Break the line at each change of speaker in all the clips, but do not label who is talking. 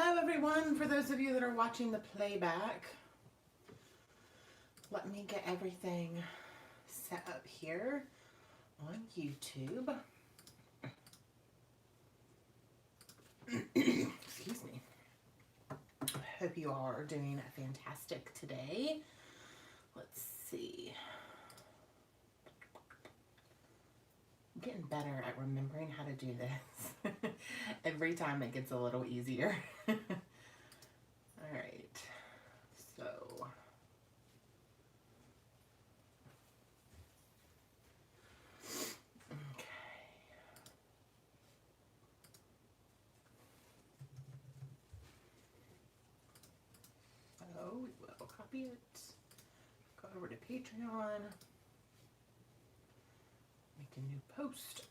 Hello everyone, for those of you that are watching the playback, let me get everything set up here on YouTube. Excuse me. Hope you all are doing fantastic today. Let's see. I'm getting better at remembering how to do this. Every time it gets a little easier. All right. So we will copy it, go over to Patreon, make a new post.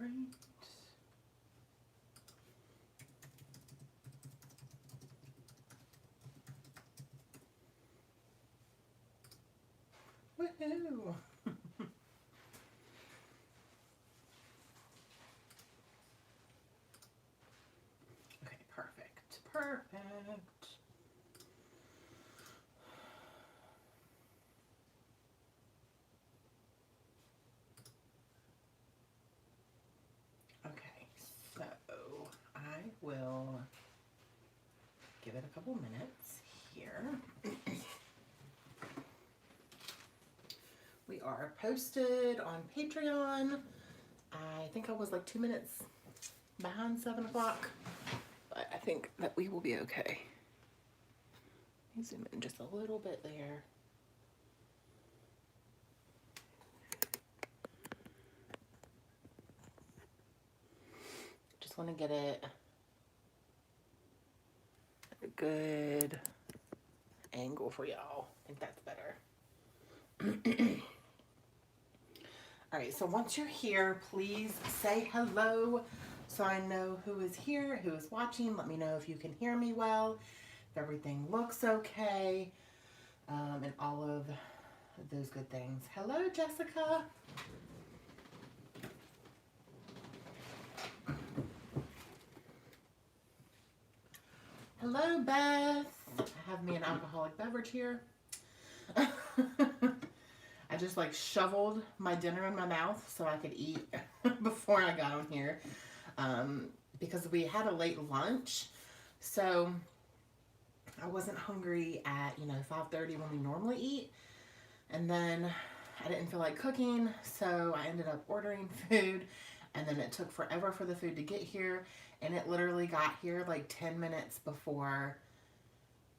Right. Woohoo! Okay, perfect. Perfect. Okay, so I will give it a couple minutes here. We are posted on Patreon. I think I was like 2 minutes behind 7 o'clock, but I think that we will be okay. Let me zoom in just a little bit there. Just want to get it a good angle for y'all. I think that's better. All right, so once you're here, please say hello so I know who is here, who is watching. Let me know if you can hear me well, if everything looks okay, and all of those good things. Hello, Jessica. Hello, Beth. I have me an alcoholic beverage here. I just like shoveled my dinner in my mouth so I could eat before I got on here, because we had a late lunch, so I wasn't hungry at 5:30 when we normally eat, and then I didn't feel like cooking, so I ended up ordering food, and then it took forever for the food to get here, and it literally got here like 10 minutes before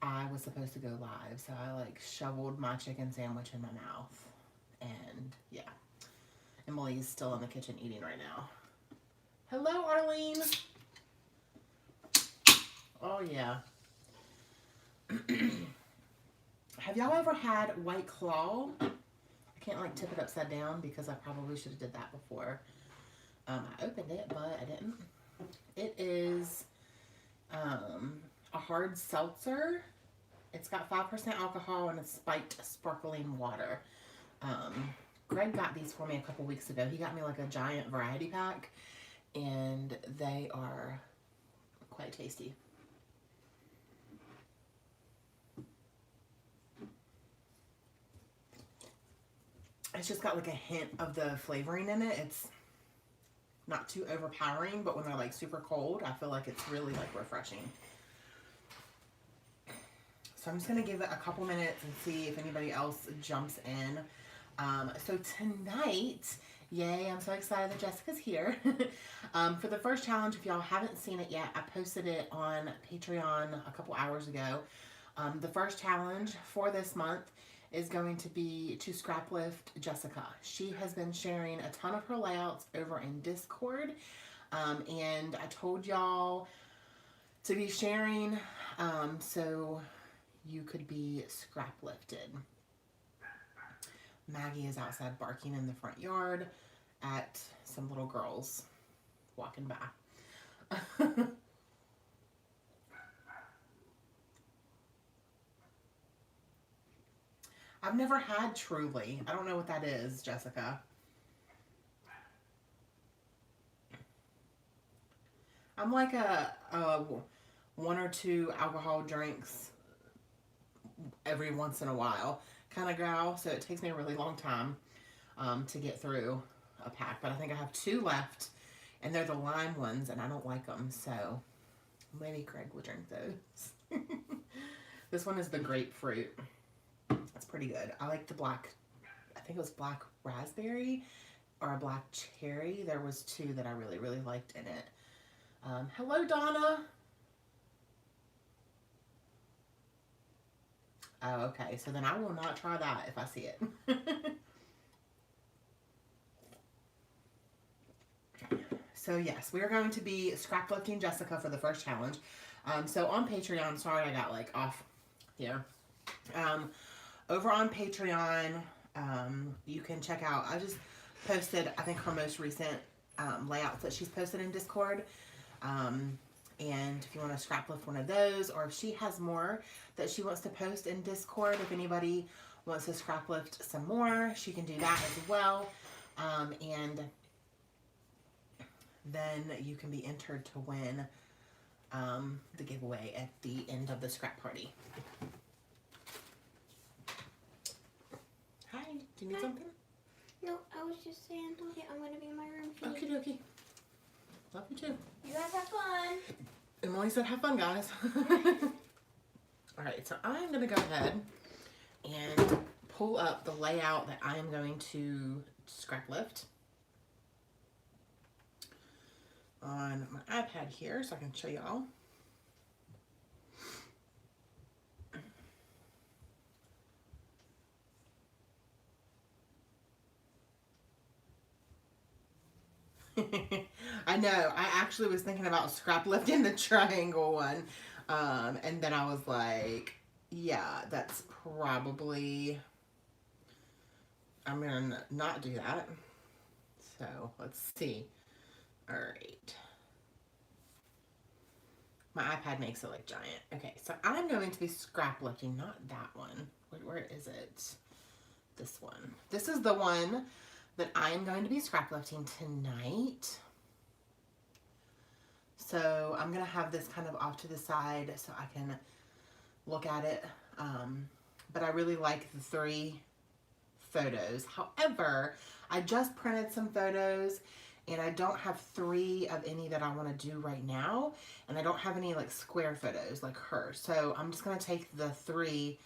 I was supposed to go live, so I like shoveled my chicken sandwich in my mouth. And yeah, Emily's still in the kitchen eating right now. Hello, Arlene. Oh yeah. Have y'all ever had White Claw? I can't like tip it upside down because I probably should have did that before. I opened it, but I didn't. It is a hard seltzer. It's got 5% alcohol and it's spiked sparkling water. Greg got these for me a couple weeks ago. He got me like a giant variety pack, and they are quite tasty. It's just got like a hint of the flavoring in it. It's not too overpowering, but when they're like super cold, I feel like it's really like refreshing. So I'm just going to give it a couple minutes and see if anybody else jumps in. So tonight, yay, I'm so excited that Jessica's here. For the first challenge, if y'all haven't seen it yet, I posted it on Patreon a couple hours ago. The first challenge for this month is going to be to scrap lift Jessica. She has been sharing a ton of her layouts over in Discord. And I told y'all to be sharing so you could be scrap lifted. Maggie is outside barking in the front yard at some little girls walking by. I've never had Truly. I don't know what that is, Jessica. I'm like a one or two alcohol drinks every once in a while kind of gal, so it takes me a really long time to get through a pack, but I think I have 2 left, and they're the lime ones, and I don't like them, so maybe Craig will drink those. This one is the grapefruit. It's pretty good. I like the black, I think it was black raspberry or a black cherry. There was 2 that I really, really liked in it. Hello, Donna. Oh, okay. So then I will not try that if I see it. So yes, we are going to be scrap lifting Jessica for the first challenge. So on Patreon, sorry I got like off here. Over on Patreon, you can check out, I just posted, I think, her most recent layouts that she's posted in Discord. And if you want to scrap lift one of those, or if she has more that she wants to post in Discord, if anybody wants to scrap lift some more, she can do that as well. And then you can be entered to win the giveaway at the end of the scrap party. Hi, do you need something?
No, I was just saying, okay, I'm going to be in my room.
Okie dokie. Love you too.
You guys have fun.
Emily said have fun, guys. Alright, so I'm going to go ahead and pull up the layout that I am going to scrap lift on my iPad here so I can show y'all. I know. I actually was thinking about scrap lifting the triangle one. And then I was like, yeah, that's probably, I'm going to not do that. So let's see. All right. My iPad makes it like giant. Okay, so I'm going to be scrap lifting, not that one. Where is it? This one. This is the one that I am going to be scrap lifting tonight. So I'm going to have this kind of off to the side so I can look at it. But I really like the 3 photos. However, I just printed some photos and I don't have 3 of any that I want to do right now. And I don't have any like square photos like her. So I'm just going to take the 3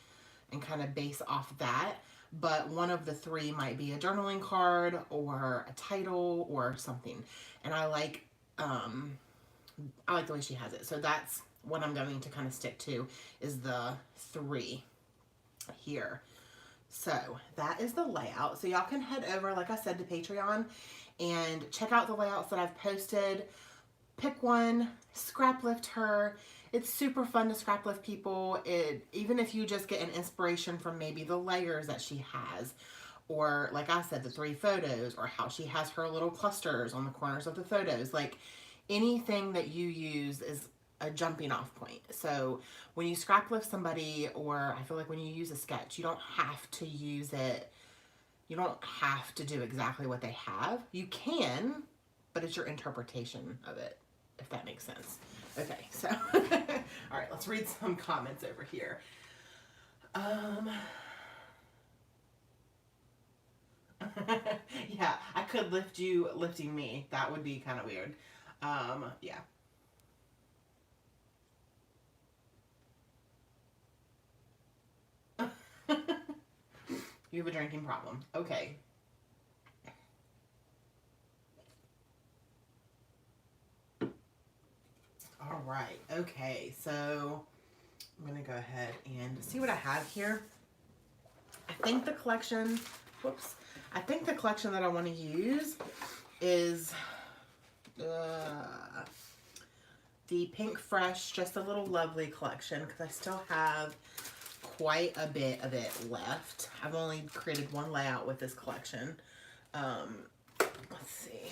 and kind of base off that. But one of the 3 might be a journaling card or a title or something. And I like the way she has it. So that's what I'm going to kind of stick to, is the 3 here. So that is the layout. So y'all can head over, like I said, to Patreon and check out the layouts that I've posted. Pick one, scrap lift her. It's super fun to scrap lift people. Even if you just get an inspiration from maybe the layers that she has, or like I said, the 3 photos, or how she has her little clusters on the corners of the photos. Like anything that you use is a jumping off point. So when you scrap lift somebody, or I feel like when you use a sketch, you don't have to use it. You don't have to do exactly what they have. You can, but it's your interpretation of it, if that makes sense. Okay, so, all right, let's read some comments over here. Yeah, I could lift you lifting me. That would be kind of weird. Yeah. You have a drinking problem. Okay. All right. Okay. So I'm going to go ahead and see what I have here. I think the collection, whoops. I think the collection that I want to use is the Pink Fresh Just a Little Lovely collection because I still have quite a bit of it left. I've only created one layout with this collection. Let's see.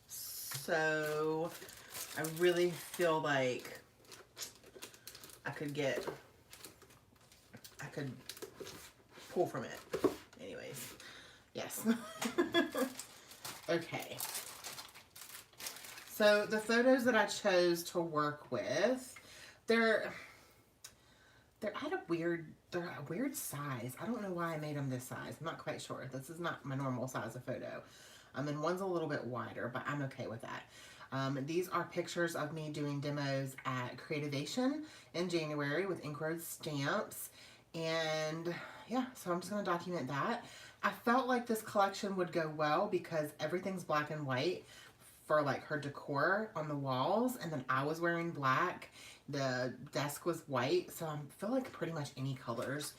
So I really feel like I could pull from it. Anyways, yes. Okay. So the photos that I chose to work with, they're at a weird size. I don't know why I made them this size. I'm not quite sure. This is not my normal size of photo. And one's a little bit wider, but I'm okay with that. These are pictures of me doing demos at Creativation in January with Ink Road stamps. And yeah, so I'm just going to document that. I felt like this collection would go well because everything's black and white for like her decor on the walls, and then I was wearing black. The desk was white, so I feel like pretty much any colors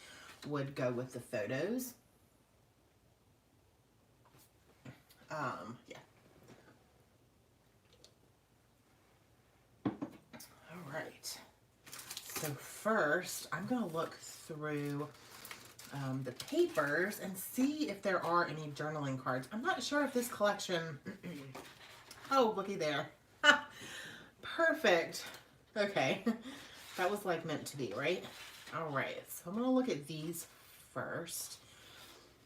would go with the photos. Yeah. All right. So first, I'm going to look through the papers and see if there are any journaling cards. I'm not sure if this collection... Oh, looky there. Perfect. Okay. That was like meant to be, right? All right. So I'm going to look at these first.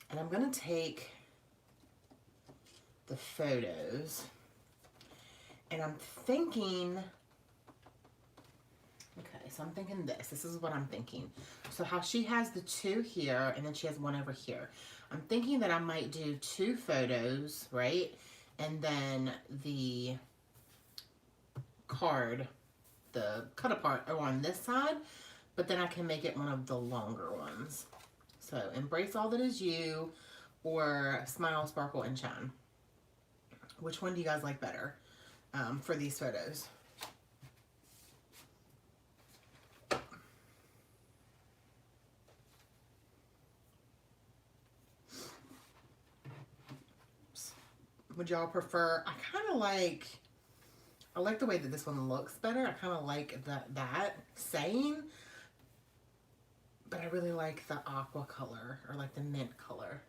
And I'm going to take the photos. And I'm thinking... Okay, so I'm thinking this. This is what I'm thinking. So how she has the two here, and then she has one over here. I'm thinking that I might do two photos, right? And then the card, the cut apart, are on this side, but then I can make it one of the longer ones. So Embrace All That Is You or Smile, Sparkle, and Shine. Which one do you guys like better for these photos? Would y'all prefer, I like the way that this one looks better. I kind of like that saying, but I really like the aqua color or like the mint color.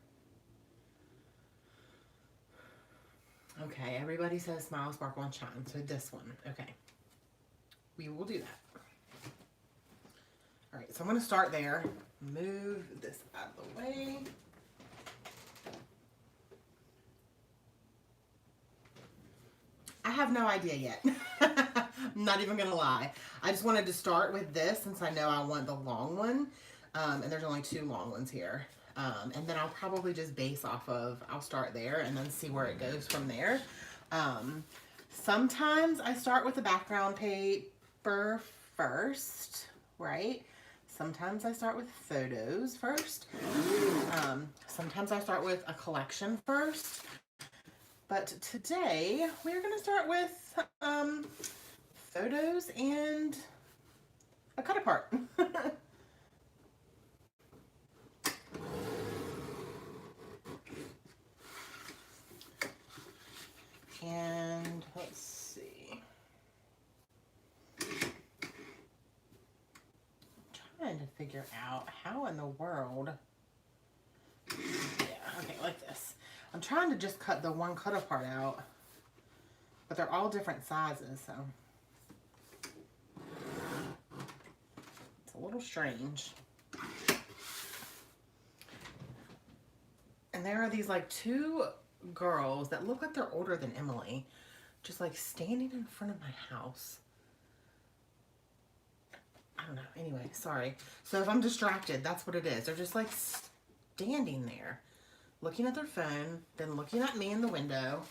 Okay, everybody says Smile, Sparkle, and Shine. So this one, okay. We will do that. All right, so I'm going to start there. Move this out of the way. I have no idea yet. I'm not even gonna lie. I just wanted to start with this since I know I want the long one. And there's only two long ones here. And then I'll probably just base off of, I'll start there and then see where it goes from there. Sometimes I start with the background paper first, right? Sometimes I start with photos first. Sometimes I start with a collection first. But today, we're going to start with photos and a cut apart. And let's see. I'm trying to figure out how in the world. Yeah, okay, like this. I'm trying to just cut the one cut apart out, but they're all different sizes, so it's a little strange. And there are these like two girls that look like they're older than Emily, just like standing in front of my house. I don't know. Anyway, sorry. So if I'm distracted, that's what it is. They're just like standing there. looking at their phone, then looking at me in the window.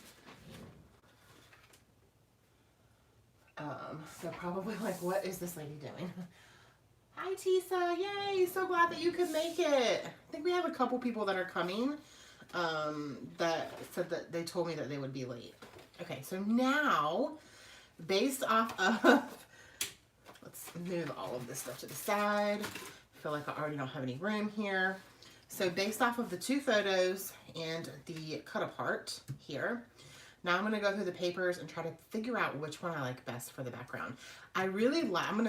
They're probably like, what is this lady doing? Hi, Tisa. Yay. So glad that you could make it. I think we have a couple people that are coming that said that they told me that they would be late. Okay, so now, based off of, let's move all of this stuff to the side. I feel like I already don't have any room here. So based off of the 2 photos and the cut apart here, now I'm going to go through the papers and try to figure out which one I like best for the background. I'm going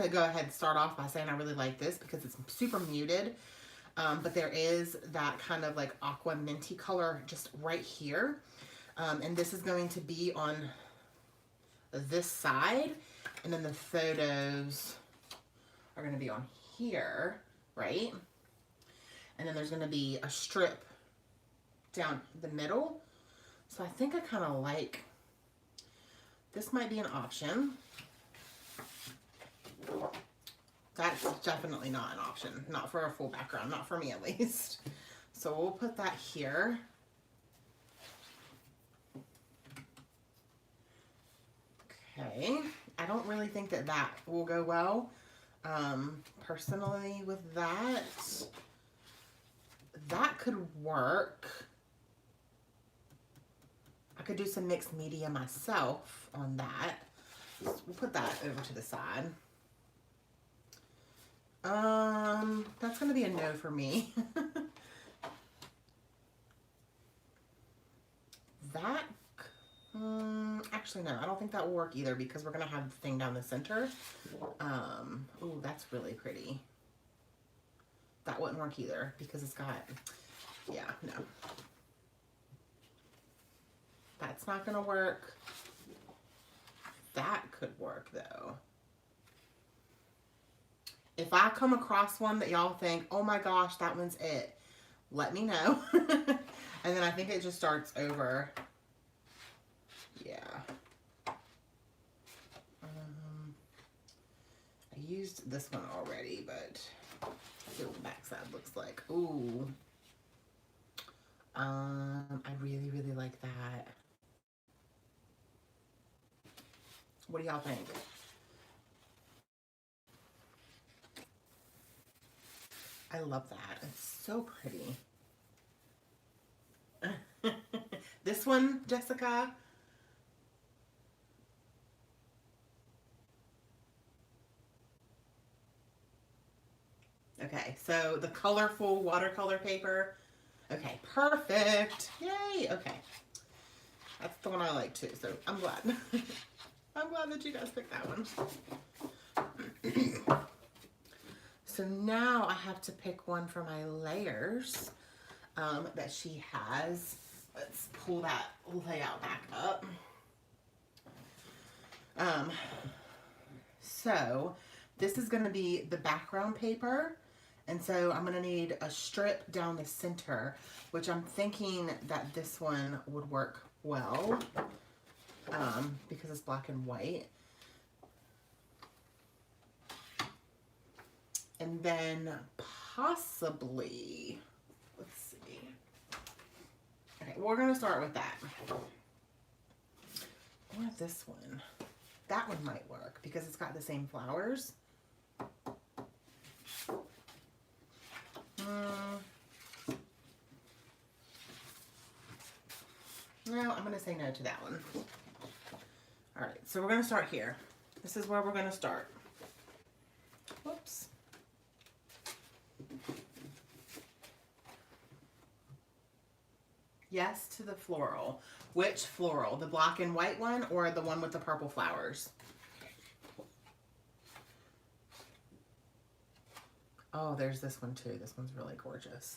to go ahead and start off by saying I really like this because it's super muted. But there is that kind of like aqua minty color just right here. And this is going to be on this side. And then the photos are going to be on here, right? And then there's going to be a strip down the middle. So I think I kind of like, this might be an option. That's definitely not an option. Not for a full background, not for me at least. So we'll put that here. Okay, I don't really think that that will go well. Personally with that could work. I could do some mixed media myself on that. So we'll put that over to the side. That's gonna be a no for me. That, actually no, I don't think that will work either because we're gonna have the thing down the center. Oh, that's really pretty. That wouldn't work either because it's got, yeah, no. That's not gonna work. That could work though. If I come across one that y'all think, oh my gosh, that one's it, let me know. And then I think it just starts over. Yeah. I used this one already, but see what the backside looks like. Ooh. I really, really like that. What do y'all think? I love that. It's so pretty. This one, Jessica. Okay, so the colorful watercolor paper. Okay, perfect. Yay, okay. That's the one I like too, so I'm glad. I'm glad that you guys picked that one. So now I have to pick one for my layers that she has. Let's pull that layout back up. So this is going to be the background paper. And so I'm going to need a strip down the center, which I'm thinking that this one would work well because it's black and white. And then possibly, let's see. Okay, we're going to start with that. Or this one. That one might work because it's got the same flowers. No, I'm going to say no to that one. All right, so we're going to start here. This is where we're going to start. Whoops. Yes to the floral. Which floral? The black and white one or the one with the purple flowers? Oh, there's this one too. This one's really gorgeous.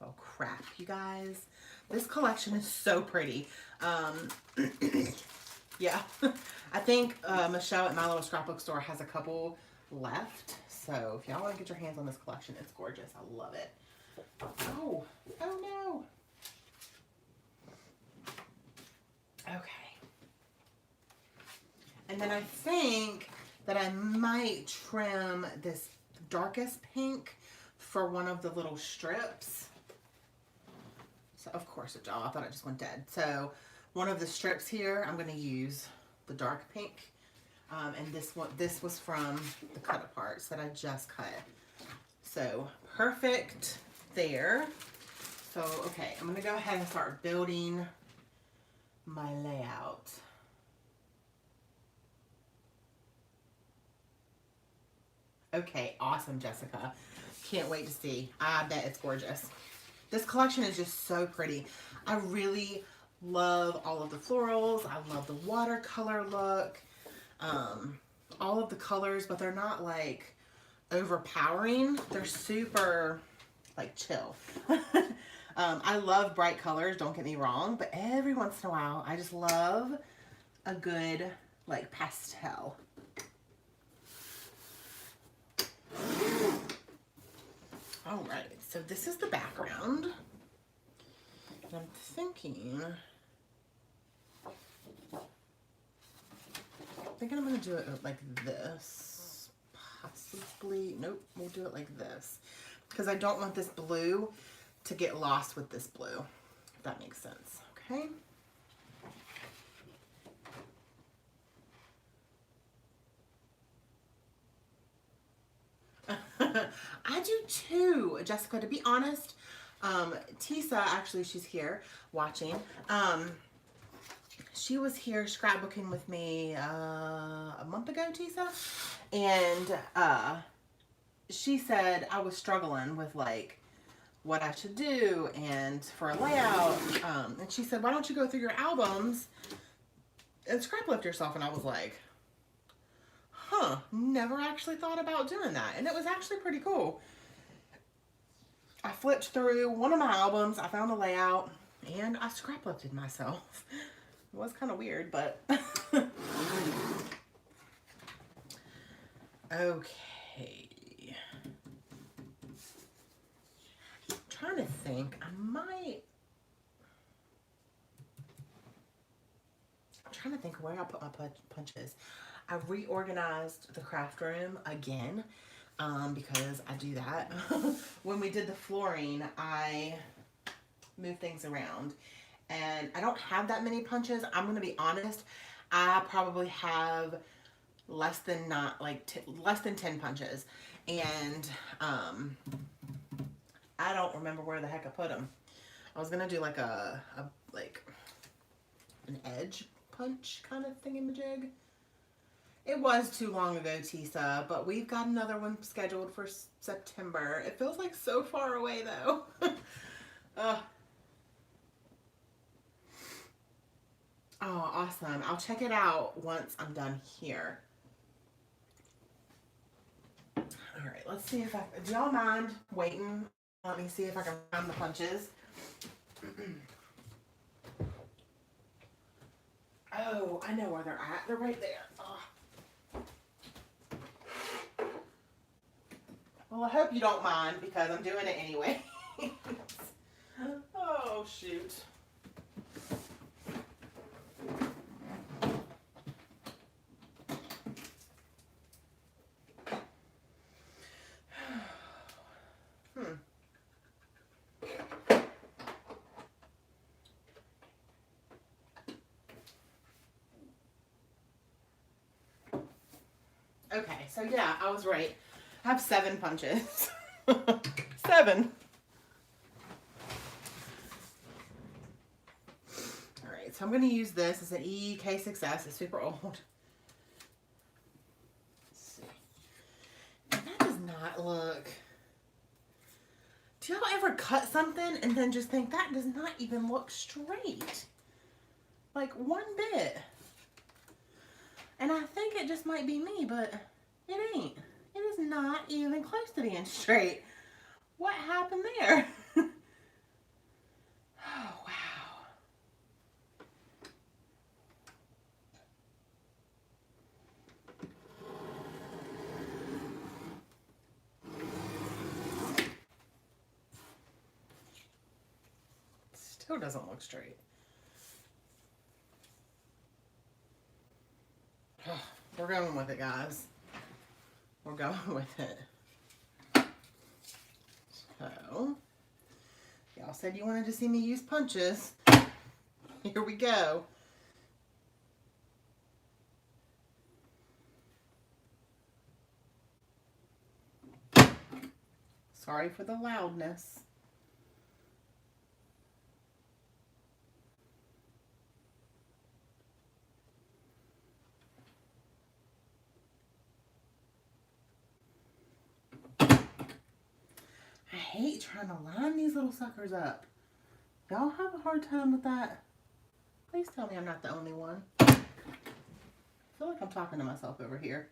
Oh crap, you guys. This collection is so pretty. Yeah, I think Michelle at My Little Scrapbook Store has a couple left. So if y'all want to get your hands on this collection, it's gorgeous. I love it. Oh, oh no. Okay. And then I think that I might trim this darkest pink for one of the little strips. So of course it, y'all. I thought it just went dead. So one of the strips here, I'm going to use the dark pink. And this was from the cut aparts that I just cut. So perfect there. So, okay, I'm going to go ahead and start building my layout. Okay, awesome, Jessica. Can't wait to see. I bet it's gorgeous. This collection is just so pretty. I really love all of the florals. I love the watercolor look. All of the colors, but they're not like overpowering. They're super like chill. I love bright colors, don't get me wrong, but every once in a while, I just love a good like pastel. All right, so this is the background. And I'm thinking I'm gonna do it like this. Possibly, nope, we'll do it like this. Because I don't want this blue to get lost with this blue, if that makes sense, okay? I do too, Jessica, to be honest. Tisa, actually, she's here watching. She was here scrapbooking with me a month ago, Tisa, and she said I was struggling with like what I should do and for a layout. And she said, why don't you go through your albums and scraplift yourself? And I was like, huh, never actually thought about doing that. And it was actually pretty cool. I flipped through one of my albums, I found a layout, and I scraplifted myself. It was kind of weird, but okay. I'm trying to think. I'm trying to think where I put my punches. I reorganized the craft room again because I do that. When we did the flooring, I moved things around. And I don't have that many punches. I'm going to be honest. I probably have less than 10 punches. And I don't remember where the heck I put them. I was going to do like like an edge punch kind of thingamajig. It was too long ago, Tisa, but we've got another one scheduled for September. It feels like so far away though. Oh, awesome. I'll check it out once I'm done here. All right, let's see if do y'all mind waiting? Let me see if I can find the punches. Oh, I know where they're at. They're right there. Oh. Well, I hope you don't mind because I'm doing it anyway. Oh, shoot. Okay, so yeah, I was right. I have 7 punches. 7. Alright, so I'm going to use this. It's an EK6S. It's super old. Let's see. And that does not look... Do y'all ever cut something and then just think that does not even look straight? Like one bit. And I think it just might be me, but it ain't. It is not even close to being straight. What happened there? Oh, wow. Still doesn't look straight. We're going with it, guys. We're going with it. So, Y'all said you wanted to see me use punches. Here we go. Sorry for the loudness. I hate trying to line these little suckers up. Y'all have a hard time with that? Please tell me I'm not the only one. I feel like I'm talking to myself over here.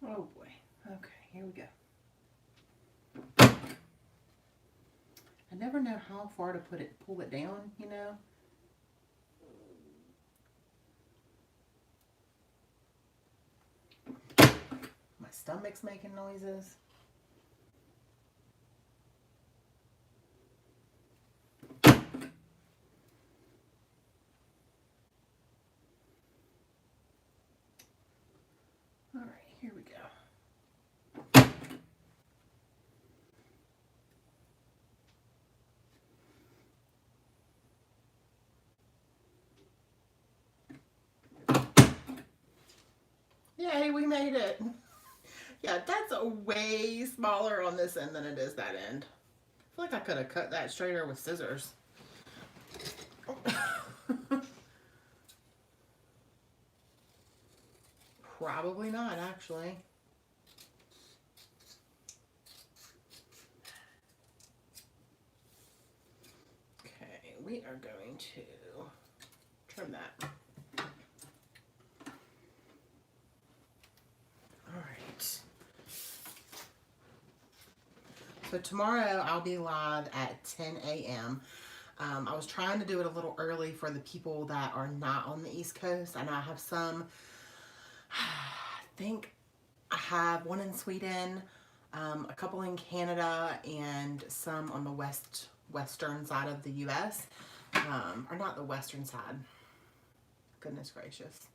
Oh boy. Okay, here we go. I never know how far to pull it down, you know? My stomach's making noises. All right, here we go. Yay, we made it. Yeah, that's a way smaller on this end than it is that end. I feel like I could have cut that straighter with scissors. Probably not, actually. Okay, we are going to trim that. All right. So tomorrow I'll be live at 10 a.m. I was trying to do it a little early for the people that are not on the East Coast. I know I have some. I think I have one in Sweden, a couple in Canada, and some on the western side of the U.S. Or not the western side. Goodness gracious.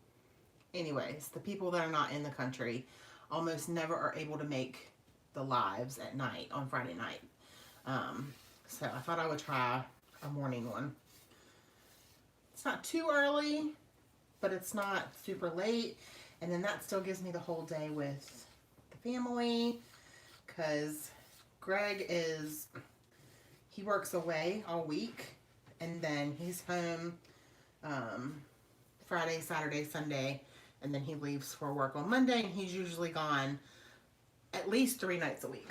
Anyways, the people that are not in the country almost never are able to make the lives at night on Friday night. So I thought I would try a morning one. It's not too early, but it's not super late. And then that still gives me the whole day with the family, because Greg he works away all week, and then he's home Friday, Saturday, Sunday, and then he leaves for work on Monday, and he's usually gone at least 3 nights a week.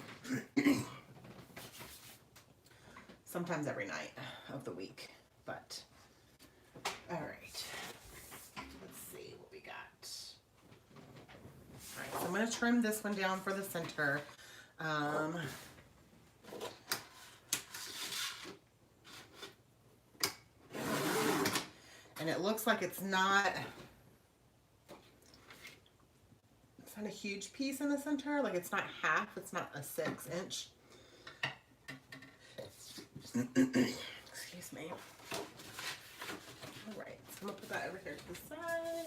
Sometimes every night of the week, but all right. Let's see what we got. All right, so I'm going to trim this one down for the center. And it looks like it's not a huge piece in the center. Like it's not half, it's not a 6-inch. Excuse me. All right, so I'm gonna put that over here to the side.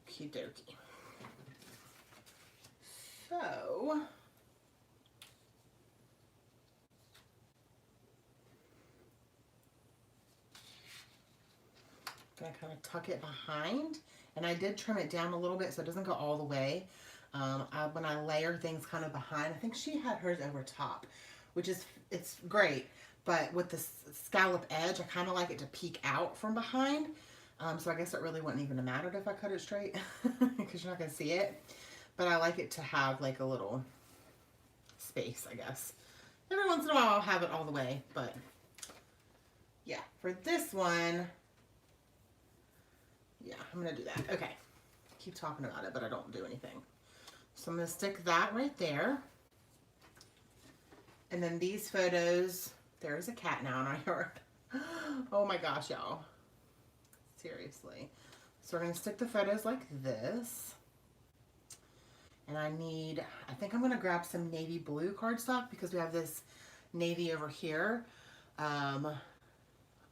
Okie dokie. So, I'm gonna kind of tuck it behind, and I did trim it down a little bit so it doesn't go all the way. When I layer things kind of behind, I think she had hers over top, which is, it's great, but with the scallop edge, I kind of like it to peek out from behind. So I guess it really wouldn't even have mattered if I cut it straight because you're not going to see it. But I like it to have like a little space, I guess. Every once in a while I'll have it all the way, but yeah, for this one, yeah, I'm going to do that. Okay. Keep talking about it, but I don't do anything. So I'm going to stick that right there. And then these photos, there's a cat now in our yard. Oh my gosh, y'all. Seriously. So we're going to stick the photos like this. And I think I'm going to grab some navy blue cardstock because we have this navy over here.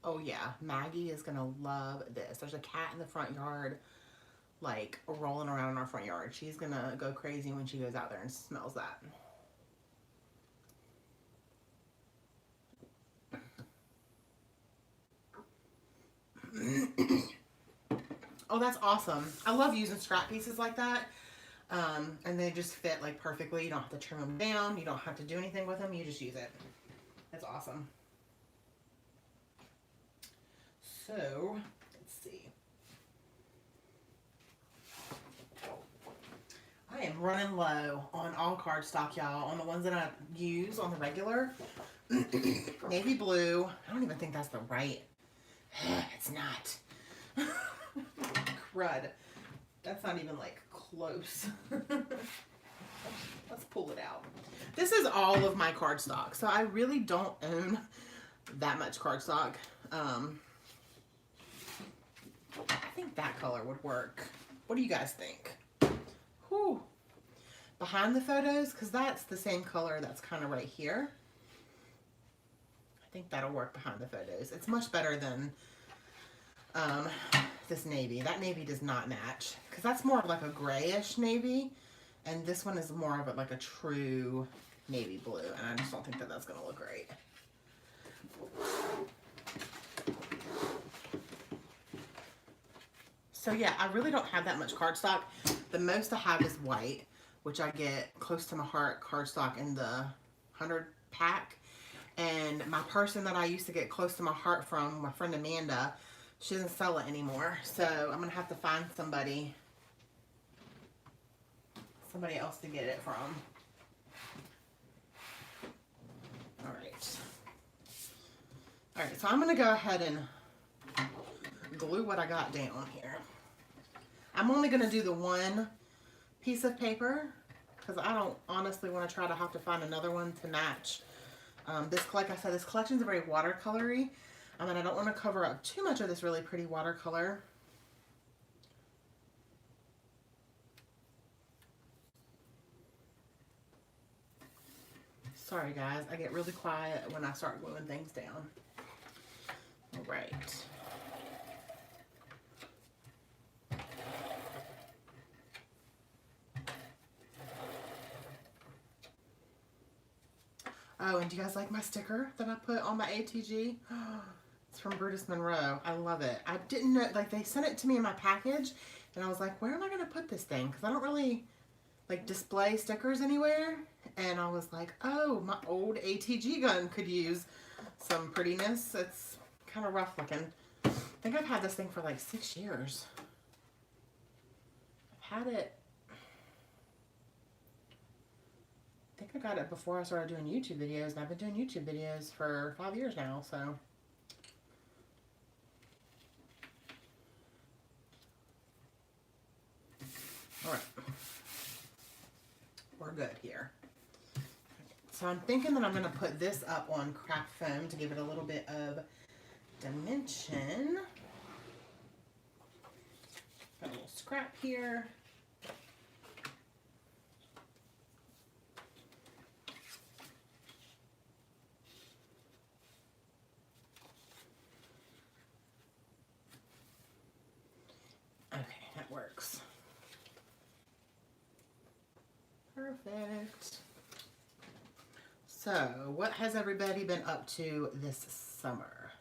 Oh yeah, Maggie is gonna love this. There's a cat in the front yard, like rolling around in our front yard. She's gonna go crazy when she goes out there and smells that. Oh, that's awesome. I love using scrap pieces like that. And they just fit like perfectly. You don't have to trim them down. You don't have to do anything with them. You just use it. That's awesome. So, let's see. I am running low on all cardstock, y'all. On the ones that I use on the regular. Navy blue. I don't even think that's the right. It's not. Crud. That's not even like close. Let's pull it out. This is all of my cardstock. So I really don't own that much cardstock. I think that color would work. What do you guys think? Whew. Behind the photos, because that's the same color that's kind of right here. I think that'll work behind the photos. It's much better than this navy. That navy does not match, because that's more of like a grayish navy, and this one is more of like a true navy blue, and I just don't think that that's going to look great. So yeah, I really don't have that much cardstock. The most I have is white, which I get close to my heart cardstock in the 100 pack. And my person that I used to get close to my heart from, my friend Amanda, she doesn't sell it anymore. So I'm going to have to find somebody else to get it from. All right. All right, so I'm going to go ahead and glue what I got down here. I'm only going to do the one piece of paper because I don't honestly want to try to have to find another one to match. Like I said, this collection is very watercolory. And I don't want to cover up too much of this really pretty watercolor. Sorry guys, I get really quiet when I start gluing things down. All right. Oh, and do you guys like my sticker that I put on my ATG? It's from Brutus Monroe. I love it. I didn't know, like they sent it to me in my package and I was like, where am I going to put this thing? Because I don't really like display stickers anywhere. And I was like, oh, my old ATG gun could use some prettiness. It's kind of rough looking. I think I've had this thing for like 6 years. I've had it. I think I got it before I started doing YouTube videos, and I've been doing YouTube videos for 5 years now, so. All right. We're good here. So I'm thinking that I'm going to put this up on craft foam to give it a little bit of dimension. Got a little scrap here. Okay, that works. Perfect. So, what has everybody been up to this summer?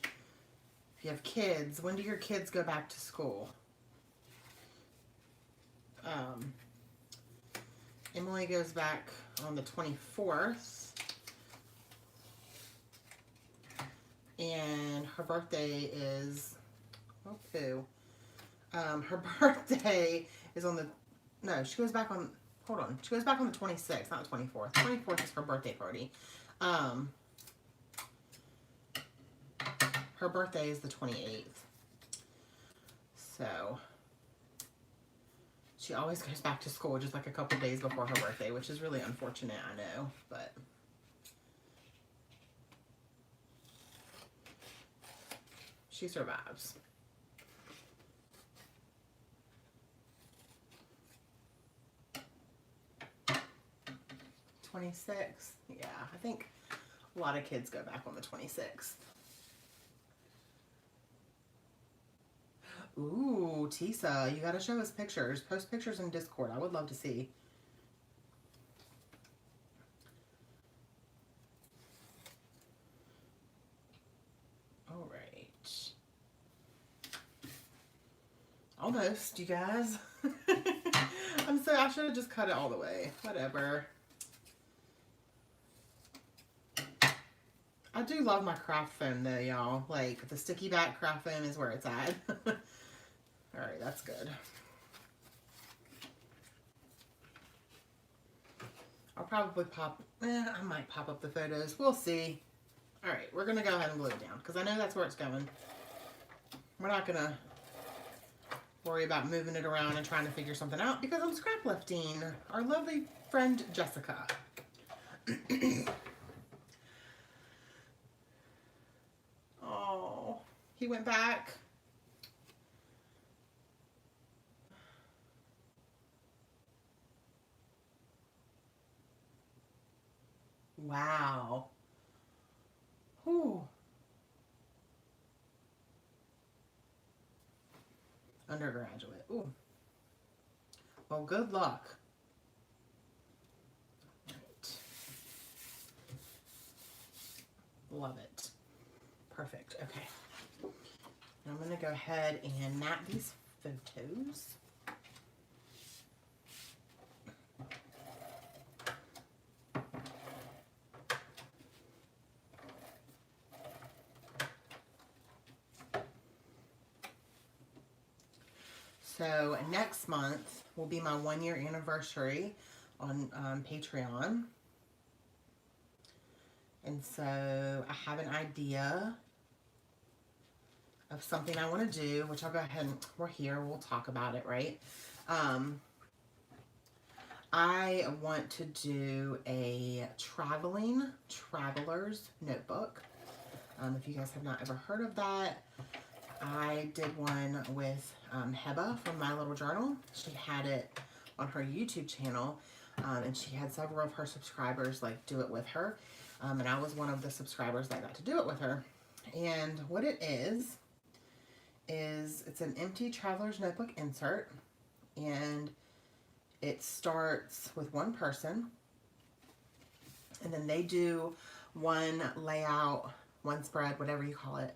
If you have kids, when do your kids go back to school? Emily goes back on the 24th. And her birthday is, her birthday is on the, no, she goes back on, hold on, she goes back on the 26th, not the 24th. 24th is her birthday party. Her birthday is the 28th. So, she always goes back to school just like a couple days before her birthday, which is really unfortunate, I know, but. She survives. '26. Yeah, I think A lot of kids go back on the 26th. Ooh, Tisa, you gotta show us pictures. Post pictures in Discord. I would love to see. All right. Almost, you guys. I should have just cut it all the way. Whatever. I do love my craft foam though, y'all. Like, the sticky back craft foam is where it's at. Alright, that's good. I'll probably I might pop up the photos. We'll see. Alright, we're going to go ahead and glue it down because I know that's where it's going. We're not going to worry about moving it around and trying to figure something out because I'm scrap lifting our lovely friend Jessica. Oh, he went back. Wow. Whew. Undergraduate. Ooh. Well, good luck. Right. Love it. Perfect. Okay. I'm going to go ahead and map these photos. So next month will be my 1-year anniversary on Patreon. And so I have an idea of something I want to do, which I'll go ahead and we're here. We'll talk about it, right? I want to do a traveler's notebook. If you guys have not ever heard of that, I did one with Heba from My Little Journal. She had it on her YouTube channel, and she had several of her subscribers like do it with her, and I was one of the subscribers that got to do it with her. And what it is it's an empty traveler's notebook insert, and it starts with one person, and then they do one layout, one spread, whatever you call it,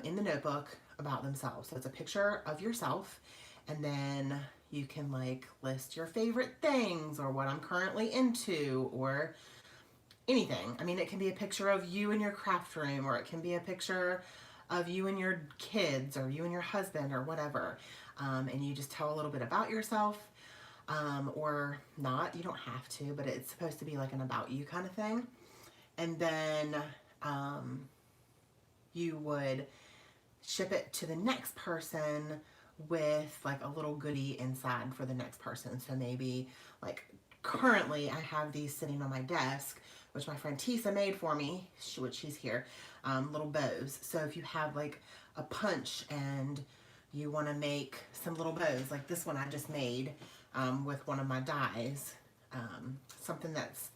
in the notebook about themselves. So it's a picture of yourself, and then you can like list your favorite things or what I'm currently into or anything. I mean, it can be a picture of you in your craft room, or it can be a picture of you and your kids or you and your husband or whatever. And you just tell a little bit about yourself, or not. You don't have to, but it's supposed to be like an about you kind of thing. And then you would ship it to the next person with like a little goodie inside for the next person. So maybe like currently I have these sitting on my desk, which my friend Tisa made for me, which she's here, little bows. So if you have like a punch and you want to make some little bows, like this one I just made with one of my dies, something that's,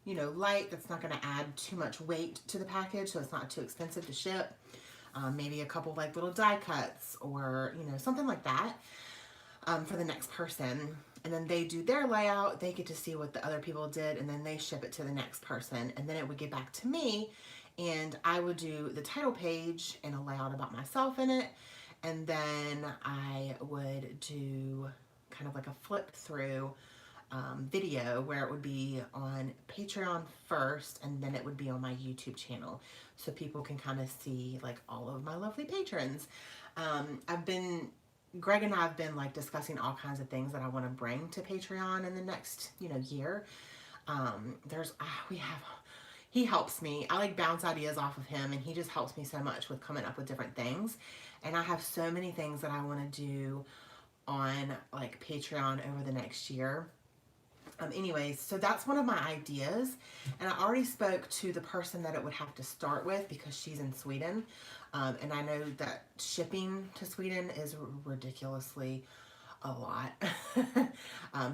you know, light, that's not going to add too much weight to the package, so it's not too expensive to ship. Maybe a couple like little die cuts or, you know, something like that for the next person. And then they do their layout, they get to see what the other people did, and then they ship it to the next person. And then it would get back to me, and I would do the title page and a layout about myself in it. And then I would do kind of like a flip through video where it would be on Patreon first, and then it would be on my YouTube channel, so people can kind of see like all of my lovely patrons. Greg and I have been like discussing all kinds of things that I want to bring to Patreon in the next, you know, year. He helps me. I like bounce ideas off of him, and he just helps me so much with coming up with different things. And I have so many things that I want to do on like Patreon over the next year. Anyways, so that's one of my ideas, and I already spoke to the person that it would have to start with because she's in Sweden, and I know that shipping to Sweden is ridiculously a lot.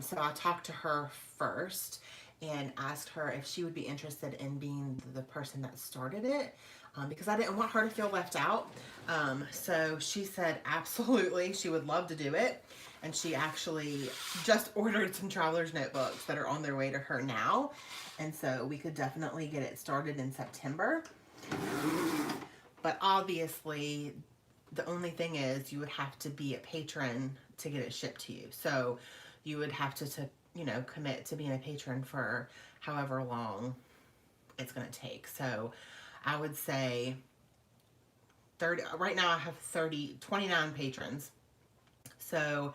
So I talked to her first, and asked her if she would be interested in being the person that started it, because I didn't want her to feel left out. So she said absolutely, she would love to do it. And she actually just ordered some traveler's notebooks that are on their way to her now. And so we could definitely get it started in September. But obviously, the only thing is you would have to be a patron to get it shipped to you. So you would have to you know, commit to being a patron for however long it's going to take. So I would say 30, right now I have 29 patrons. So,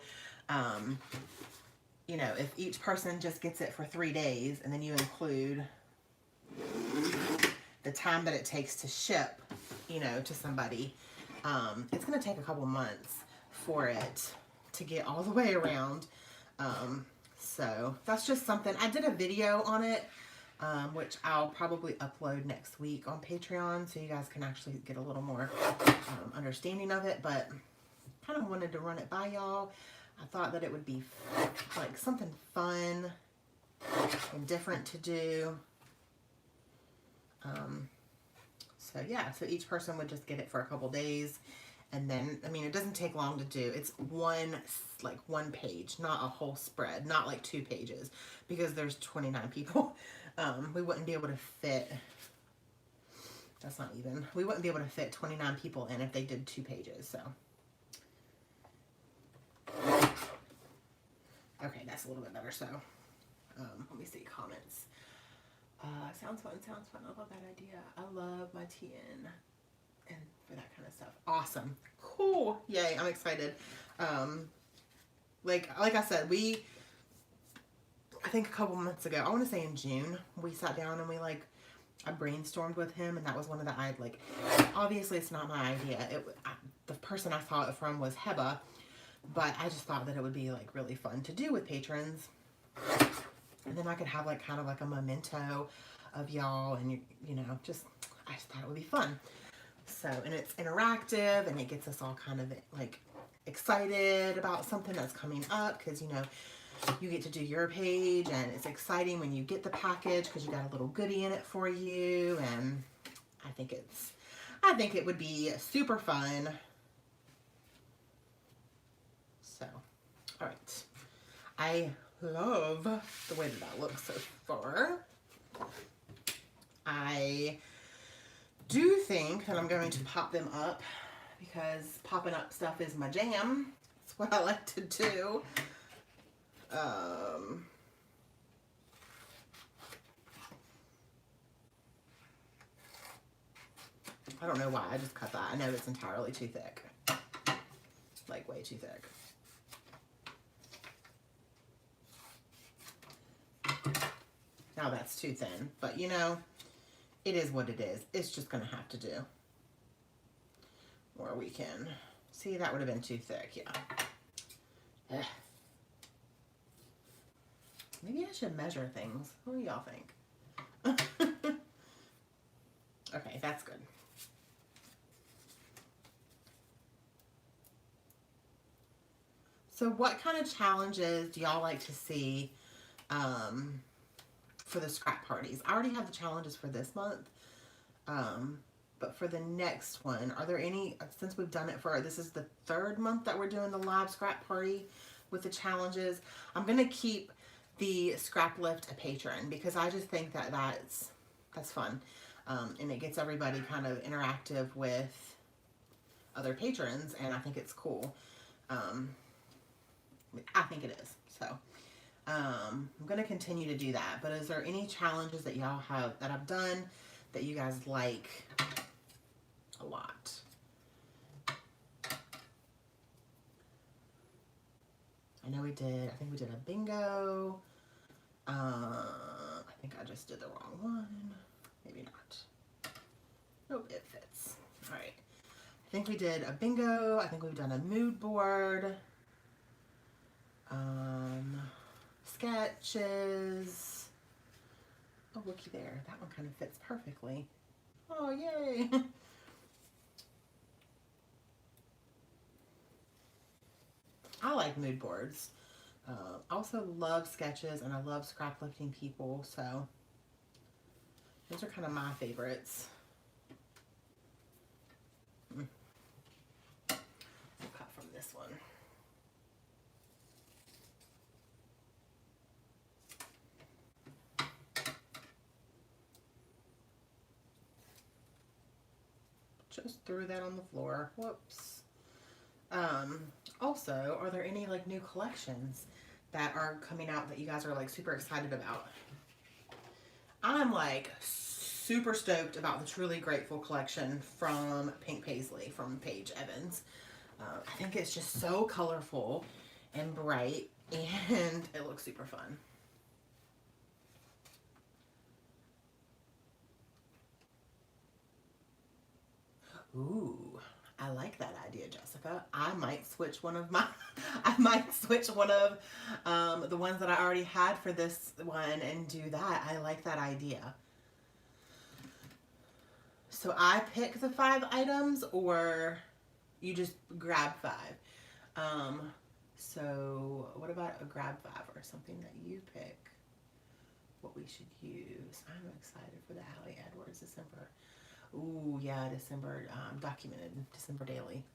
you know, if each person just gets it for 3 days and then you include the time that it takes to ship, you know, to somebody, it's going to take a couple months for it to get all the way around. So that's just something. I did a video on it, which I'll probably upload next week on Patreon, so you guys can actually get a little more understanding of it. But kind of wanted to run it by y'all. I thought that it would be like something fun and different to do. So yeah, so each person would just get it for a couple days. And then, I mean, it doesn't take long to do. It's one page, not a whole spread, not like 2 pages, because there's 29 people. We wouldn't be able to fit, that's not even, we wouldn't be able to fit 29 people in if they did 2 pages, so. Okay, that's a little bit better, so. Let me see, comments. Sounds fun, sounds fun. I love that idea. I love my TN and for that kind of stuff. Awesome. Cool. Yay, I'm excited. Like I said, I think a couple months ago, I want to say in June, we sat down and I brainstormed with him, and that was one of the, obviously it's not my idea. The person I saw it from was Heba, but I just thought that it would be really fun to do with patrons. And then I could have kind of a memento of y'all, and you know, I just thought it would be fun. So, and it's interactive, and it gets us all kind of excited about something that's coming up, because you know, you get to do your page, and it's exciting when you get the package because you got a little goodie in it for you, and I think it would be super fun. So, all right, I love the way that looks so far. I do think that I'm going to pop them up, because popping up stuff is my jam. It's what I like to do. I don't know why I just cut that. I know it's entirely too thick. Way too thick. Now that's too thin, but you know, it is what it is. It's just gonna have to do. Or we can, see, that would have been too thick, yeah. Ugh. Maybe I should measure things. What do y'all think? Okay, that's good. So what kind of challenges do y'all like to see for the scrap parties? I already have the challenges for this month. But for the next one, are there any, since we've done it this is the 3rd month that we're doing the live scrap party with the challenges, I'm going to keep the scrap lift a patron, because I just think that that's fun. And it gets everybody kind of interactive with other patrons, and I think it's cool. I think it is. So, I'm going to continue to do that. But is there any challenges that y'all have, that I've done, that you guys like a lot? I know I think we did a bingo. I think I just did the wrong one. Maybe not. Nope, it fits. All right. I think we did a bingo. I think we've done a mood board. Sketches. Oh, looky there. That one kind of fits perfectly. Oh, yay. I like mood boards. I also love sketches and I love scraplifting people, so those are kind of my favorites. We'll cut from this one. Just threw that on the floor. Whoops. Also, are there any like new collections that are coming out that you guys are like super excited about? I'm like super stoked about the Truly Grateful collection from Pink Paisley from Paige Evans. I think it's just so colorful and bright, and it looks super fun. Ooh, I like that idea, Jessica. I might switch one of my, the ones that I already had for this one and do that. I like that idea. So I pick the 5 items, or you just grab 5? So what about a grab 5 or something that you pick? What we should use. I'm excited for the Hallie Edwards December. Ooh, yeah, December, documented December daily.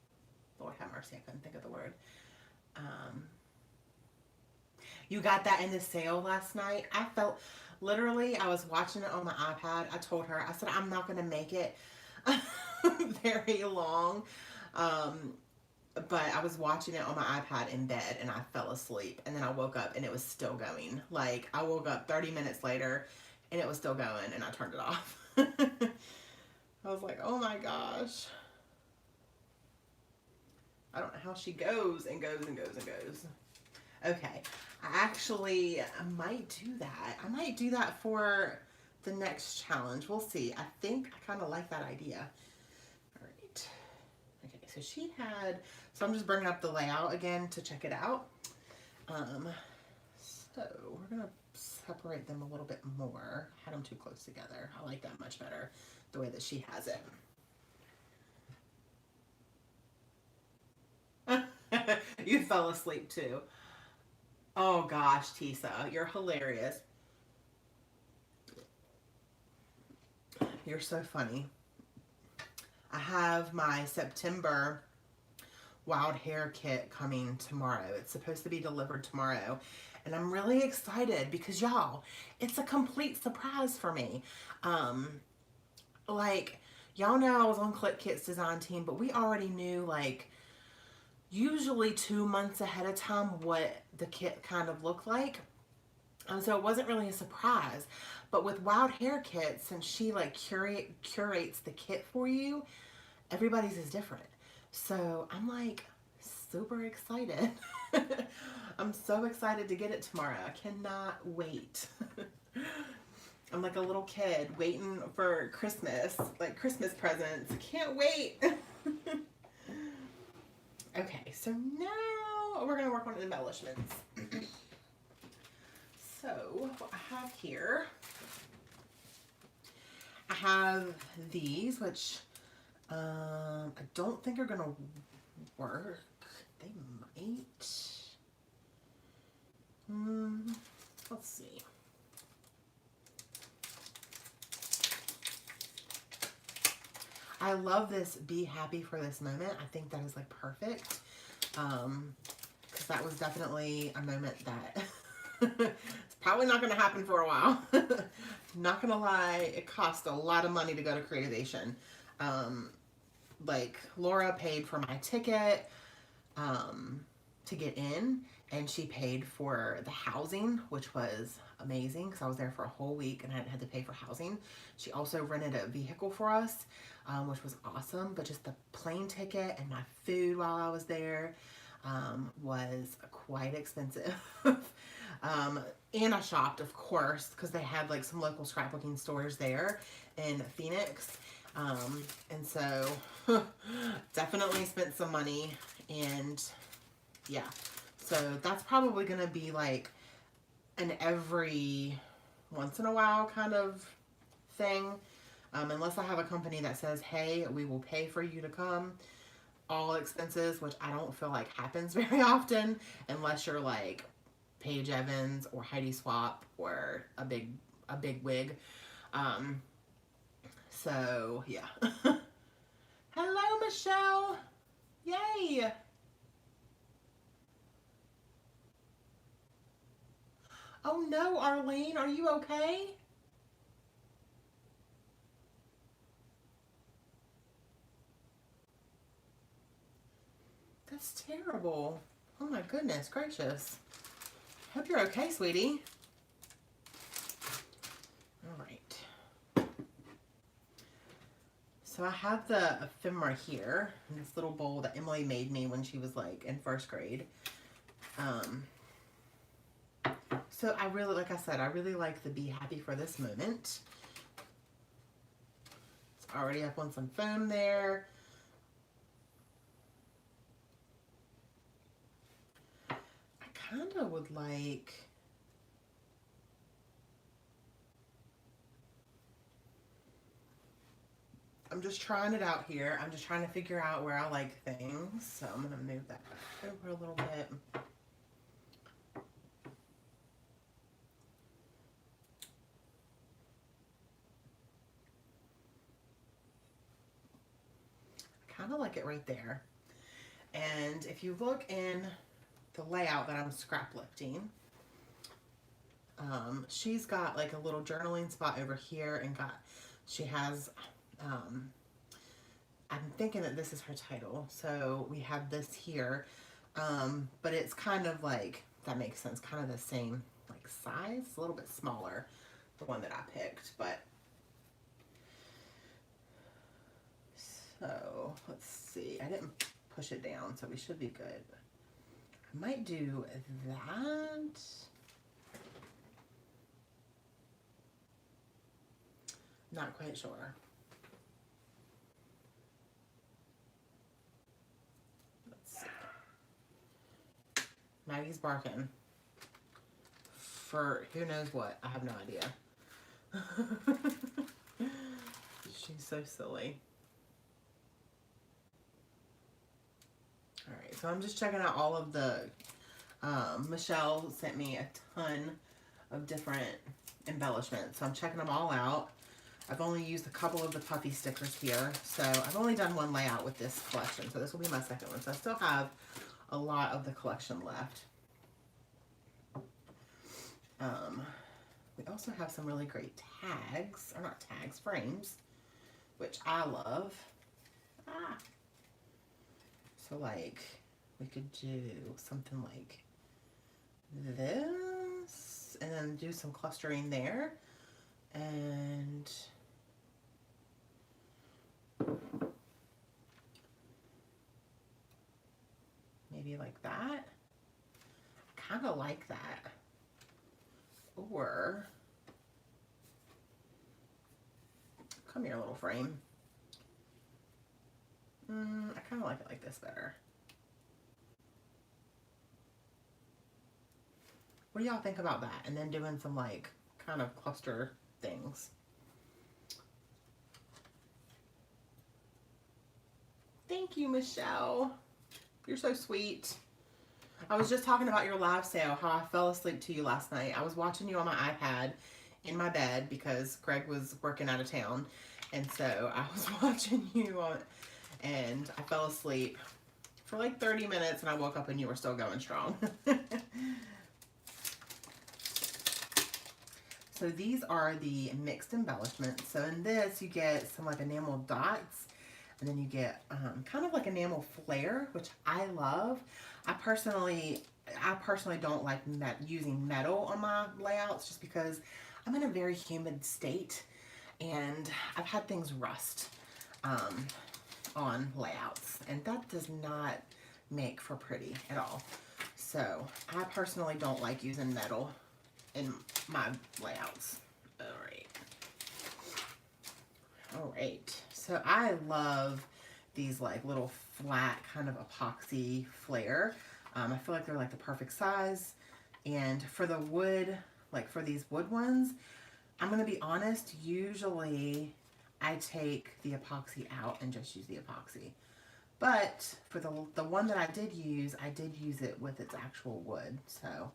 Lord have mercy, I couldn't think of the word. You got that in the sale last night. I felt, literally, I was watching it on my iPad. I told her, I said, I'm not going to make it very long. But I was watching it on my iPad in bed and I fell asleep. And then I woke up and it was still going. Like, I woke up 30 minutes later and it was still going and I turned it off. I was like, oh my gosh. I don't know how she goes and goes and goes and goes. Okay. I might do that. I might do that for the next challenge. We'll see. I think I kind of like that idea. All right. Okay, so she had, so I'm just bringing up the layout again to check it out. So we're going to separate them a little bit more. Had them too close together. I like that much better, the way that she has it. You fell asleep too. Oh gosh, Tisa, you're hilarious. You're so funny. I have my September wild hair kit coming tomorrow. It's supposed to be delivered tomorrow. And I'm really excited because y'all, it's a complete surprise for me. Like, y'all know I was on Clip Kit's design team, but we already knew, like, usually 2 months ahead of time what the kit kind of looked like. So it wasn't really a surprise. But with Wild Hair Kit, since she like curates the kit for you, everybody's is different. So I'm like super excited. I'm so excited to get it tomorrow. I cannot wait. I'm like a little kid waiting for Christmas, like Christmas presents. Can't wait. Okay, so now we're gonna work on embellishments. So what I have here, I have these, which I don't think are gonna work. They might. Let's see. I love this Be Happy for This Moment. I think that is like perfect. Because that was definitely a moment that it's probably not going to happen for a while. Not going to lie, it cost a lot of money to go to Creativation. Like Laura paid for my ticket to get in, and she paid for the housing, which was amazing because I was there for a whole week and I hadn't had to pay for housing. She also rented a vehicle for us, which was awesome, but just the plane ticket and my food while I was there was quite expensive. And I shopped, of course, because they had like some local scrapbooking stores there in Phoenix. And so definitely spent some money, and yeah, so that's probably going to be like an every once in a while kind of thing. Unless I have a company that says, hey, we will pay for you to come, all expenses, which I don't feel like happens very often unless you're like Paige Evans or Heidi Swapp or a big wig. So yeah. Hello, Michelle. Yay. Oh no, Arlene, are you okay? That's terrible. Oh my goodness gracious. Hope you're okay, sweetie. All right. So I have the ephemera here in this little bowl that Emily made me when she was like in first grade. So I really, like I said, I really like the Be Happy for This Moment. It's already up on some foam there. I kind of would like... I'm just trying it out here. I'm just trying to figure out where I like things. So I'm going to move that back over a little bit. Kind of like it right there. And if you look in the layout that I'm scrap lifting, she's got like a little journaling spot over here, and she has, I'm thinking that this is her title. So we have this here, but it's kind of like, if that makes sense, kind of the same like size, a little bit smaller, the one that I picked, but so let's see. I didn't push it down, so we should be good. I might do that. Not quite sure. Let's see. Maggie's barking. For who knows what. I have no idea. She's so silly. Alright, so I'm just checking out all of the, Michelle sent me a ton of different embellishments, so I'm checking them all out. I've only used a couple of the puffy stickers here, so I've only done one layout with this collection, so this will be my second one, so I still have a lot of the collection left. We also have some really great tags, or not tags, frames, which I love. So like, we could do something like this, and then do some clustering there, and maybe like that. Kind of like that. Or, come here, little frame. I kind of like it like this better. What do y'all think about that? And then doing some like kind of cluster things. Thank you, Michelle. You're so sweet. I was just talking about your live sale, how I fell asleep to you last night. I was watching you on my iPad in my bed because Greg was working out of town. And so I was watching you on, and I fell asleep for like 30 minutes, and I woke up and you were still going strong. So these are the mixed embellishments. So in this, you get some like enamel dots, and then you get kind of like enamel flare, which I love. I personally don't like using metal on my layouts just because I'm in a very humid state, and I've had things rust on layouts, and that does not make for pretty at all. So I personally don't like using metal in my layouts. All right. So I love these like little flat kind of epoxy flare. I feel like they're like the perfect size. And for the wood, like for these wood ones, I'm going to be honest, usually I take the epoxy out and just use the epoxy. But for the one that I did use it with its actual wood. So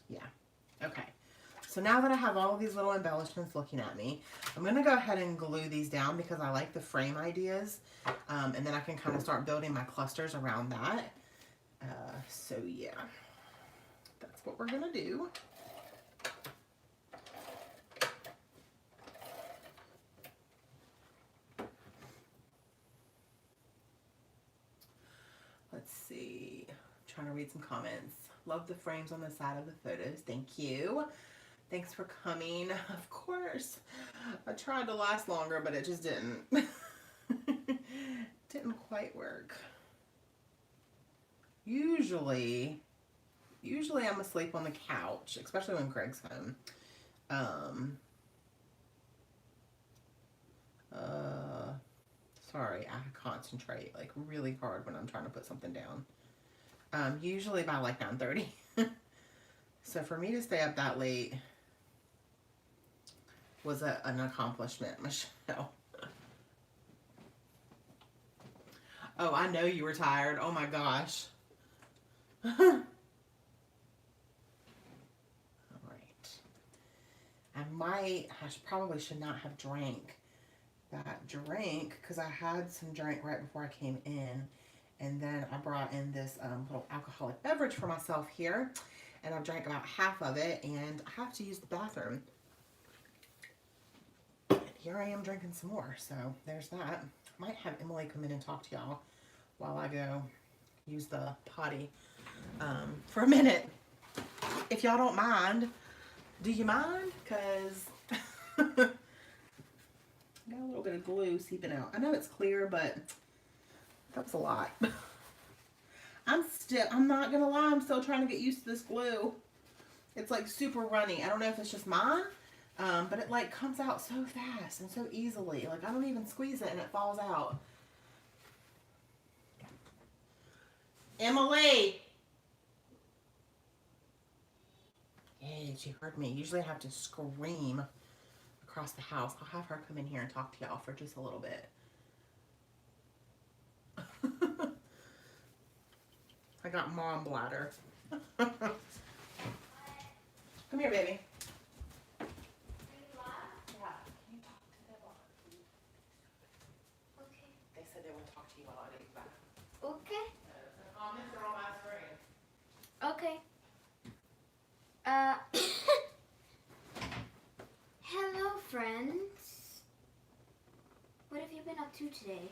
Yeah. Okay. So now that I have all of these little embellishments looking at me, I'm going to go ahead and glue these down because I like the frame ideas. And then I can kind of start building my clusters around that. So yeah, that's what we're going to do. Let's see. I'm trying to read some comments. Love the frames on the side of the photos. Thank you. Thanks for coming. Of course. I tried to last longer, but it just didn't. Didn't quite work. Usually I'm asleep on the couch, especially when Greg's home. Sorry, I concentrate like really hard when I'm trying to put something down. Usually by like 9:30. So for me to stay up that late was an accomplishment, Michelle. Oh, I know you were tired. Oh my gosh. All right. I probably should not have drank that drink because I had some drink right before I came in. And then I brought in this little alcoholic beverage for myself here. And I've drank about half of it and I have to use the bathroom. And here I am drinking some more. So there's that. I might have Emily come in and talk to y'all while I go use the potty for a minute. If y'all don't mind, do you mind? Because got a little bit of glue seeping out. I know it's clear, but that was a lot. I'm not gonna lie, I'm still trying to get used to this glue. It's like super runny. I don't know if it's just mine, but it like comes out so fast and so easily. Like I don't even squeeze it and it falls out. Emily! Yay, she heard me. Usually I have to scream across the house. I'll have her come in here and talk to y'all for just a little bit. I got mom bladder. Come here, baby. Yeah. Can you talk to them?
Okay.
They said they would talk to you while I leave back.
Okay.
The comments are on my screen.
Okay. Hello, friends. What have you been up to today?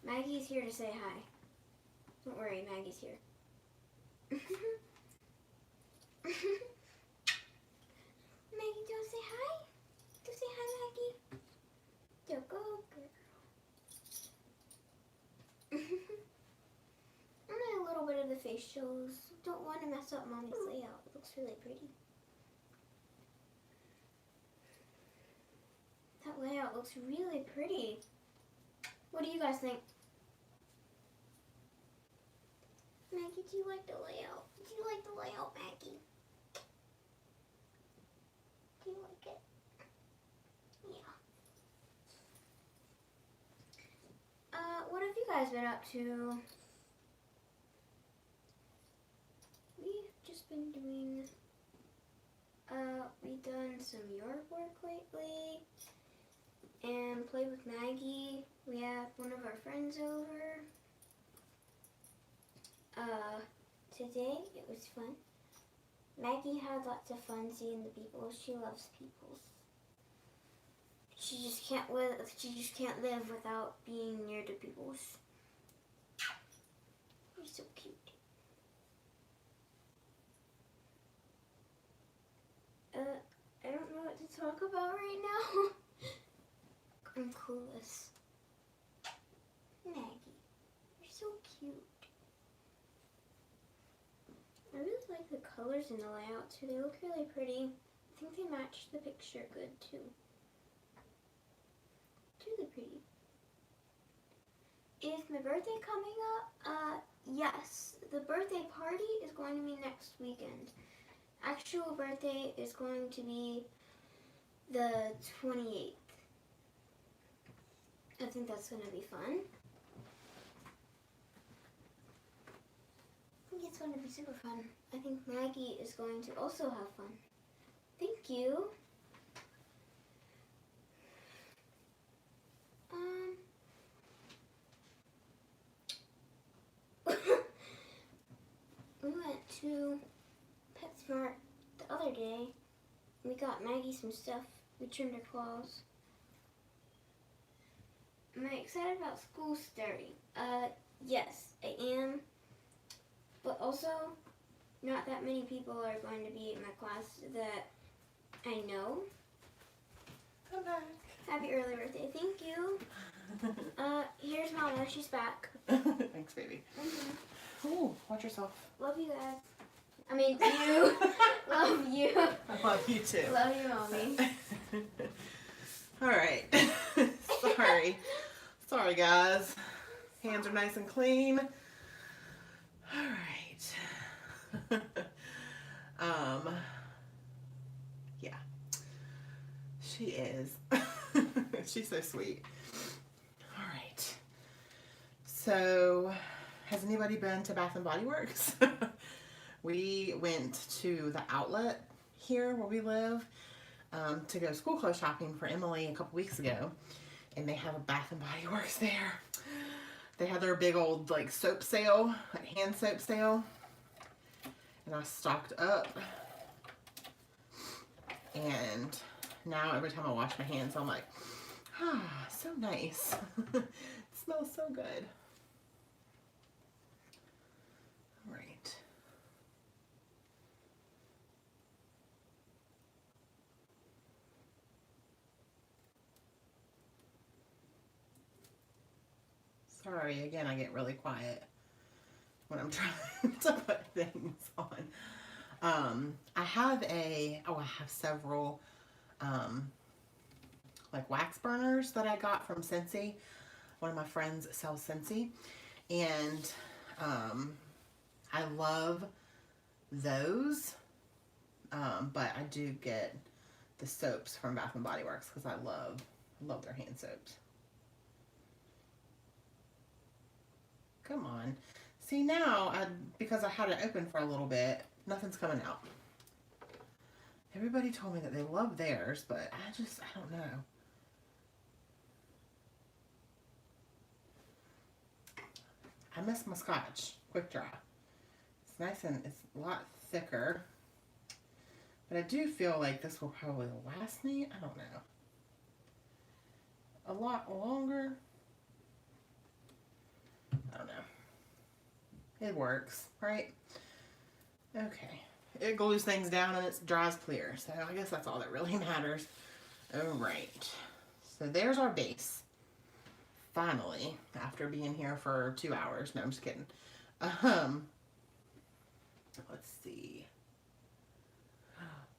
Maggie's here to say hi. Don't worry, Maggie's here. Maggie, don't say hi. Don't say hi, Maggie. Don't go, girl. Only a little bit of the facials. Don't want to mess up Mommy's layout. It looks really pretty. That layout looks really pretty. What do you guys think? Maggie, do you like the layout? Do you like the layout, Maggie? Do you like it? Yeah. What have you guys been up to? We've just been doing, we've done some yard work lately and played with Maggie. We had one of our friends over. Today it was fun. Maggie had lots of fun seeing the peoples. She loves peoples. She just can't live without being near the peoples. You're so cute. I don't know what to talk about right now. I'm clueless. Maggie, you're so cute. I really like the colors in the layout too. They look really pretty. I think they match the picture good too. It's really pretty. Is my birthday coming up? Yes. The birthday party is going to be next weekend. Actual birthday is going to be the 28th. I think that's going to be fun. I think it's it's going to be super fun. I think Maggie is going to also have fun. Thank you. We went to PetSmart the other day. We got Maggie some stuff. We trimmed her claws. Am I excited about school starting? Yes, I am. But also, not that many people are going to be in my class that I know.
Come back.
Happy early birthday. Thank you. Here's Mama. She's back.
Thanks, baby. Ooh, watch yourself.
Love you guys. I mean, you. Love you.
I love you too.
Love you, Mommy.
All right. Sorry, guys. Hands are nice and clean. All right. Yeah. She is. She's so sweet. All right. So, has anybody been to Bath and Body Works? We went to the outlet here where we live to go school clothes shopping for Emily a couple weeks ago, and they have a Bath and Body Works there. They had their big old like soap sale, like hand soap sale, and I stocked up. And now every time I wash my hands, I'm like, ah, so nice. It smells so good. All right. Sorry, again, I get really quiet when I'm trying to put things on. I have several like wax burners that I got from Scentsy. One of my friends sells Scentsy, and I love those, but I do get the soaps from Bath and Body Works because I love their hand soaps. Come on. See, now, because I had it open for a little bit, nothing's coming out. Everybody told me that they love theirs, but I don't know. I miss my Scotch Quick Dry. It's nice and it's a lot thicker. But I do feel like this will probably last me, I don't know, a lot longer. I don't know. It works, right? Okay. It glues things down and it dries clear. So I guess that's all that really matters. All right. So there's our base. Finally, after being here for 2 hours. No, I'm just kidding. Let's see.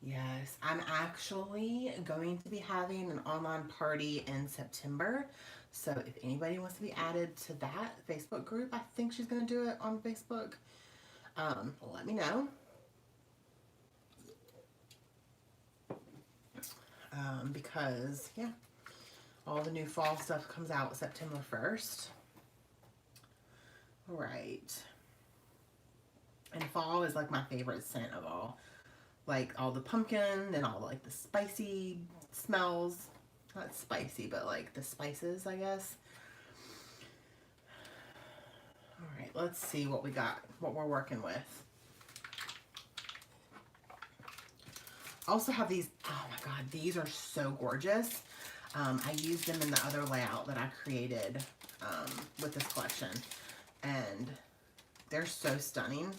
Yes, I'm actually going to be having an online party in September. So if anybody wants to be added to that Facebook group, I think she's going to do it on Facebook. Let me know. Because, yeah, all the new fall stuff comes out September 1st. All right. And fall is like my favorite scent of all. Like all the pumpkin and all like the spicy smells. Not spicy, but like the spices, I guess. All right, let's see what we got, what we're working with. Also have these, oh my God, these are so gorgeous. I used them in the other layout that I created with this collection, and they're so stunning.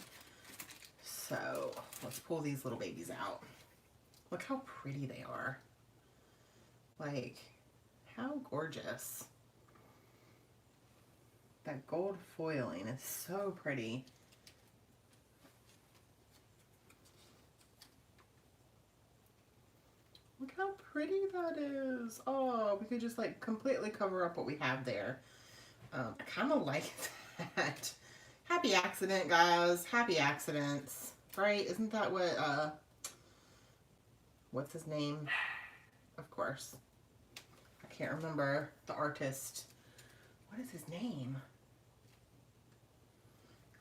So let's pull these little babies out. Look how pretty they are. Like, how gorgeous. That gold foiling is so pretty. Look how pretty that is. Oh, we could just like completely cover up what we have there. I kind of like that. Happy accident, guys. Happy accidents. Right? Isn't that what, what's his name? Of course. I can't remember the artist. What is his name?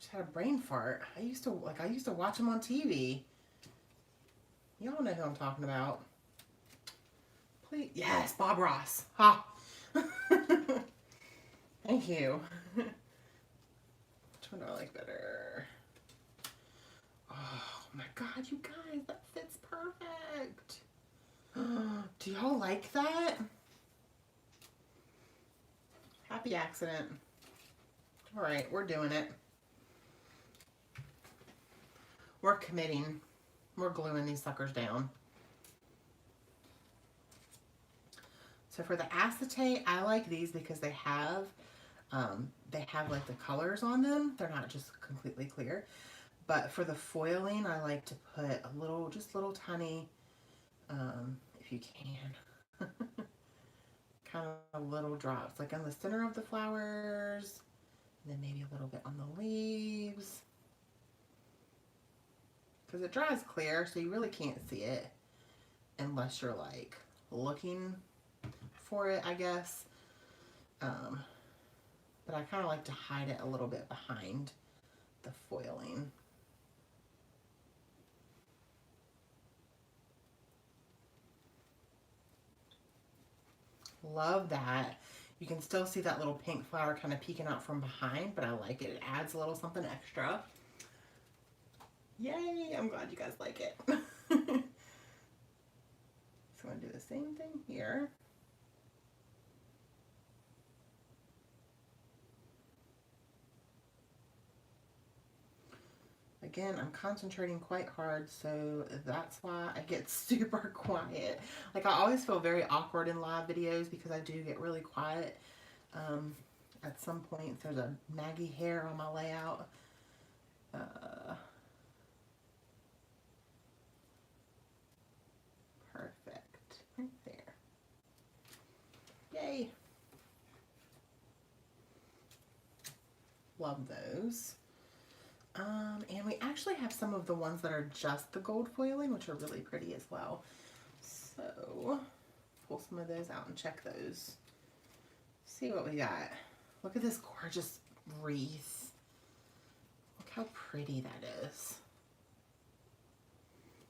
Just had a brain fart. I used to watch him on TV. Y'all know who I'm talking about. Please, yes, Bob Ross. Ha. Thank you. Which one do I like better? Oh my God, you guys, that fits perfect. Do y'all like that? Happy accident. All right, we're doing it. We're committing. We're gluing these suckers down. So for the acetate, I like these because they have like the colors on them. They're not just completely clear. But for the foiling, I like to put a little, just little tiny, if you can, kind of little drops, like on the center of the flowers, and then maybe a little bit on the leaves. Because it dries clear, so you really can't see it unless you're like looking for it, I guess. But I kind of like to hide it a little bit behind the foiling. Love that. You can still see that little pink flower kind of peeking out from behind, but I like it. It adds a little something extra. Yay! I'm glad you guys like it. So I'm going to do the same thing here. Again, I'm concentrating quite hard, so that's why I get super quiet. Like, I always feel very awkward in live videos because I do get really quiet. At some point, there's a Maggie hair on my layout. Perfect. Right there. Yay. Love those. And we actually have some of the ones that are just the gold foiling, which are really pretty as well. So, pull some of those out and check those. See what we got. Look at this gorgeous wreath. Look how pretty that is.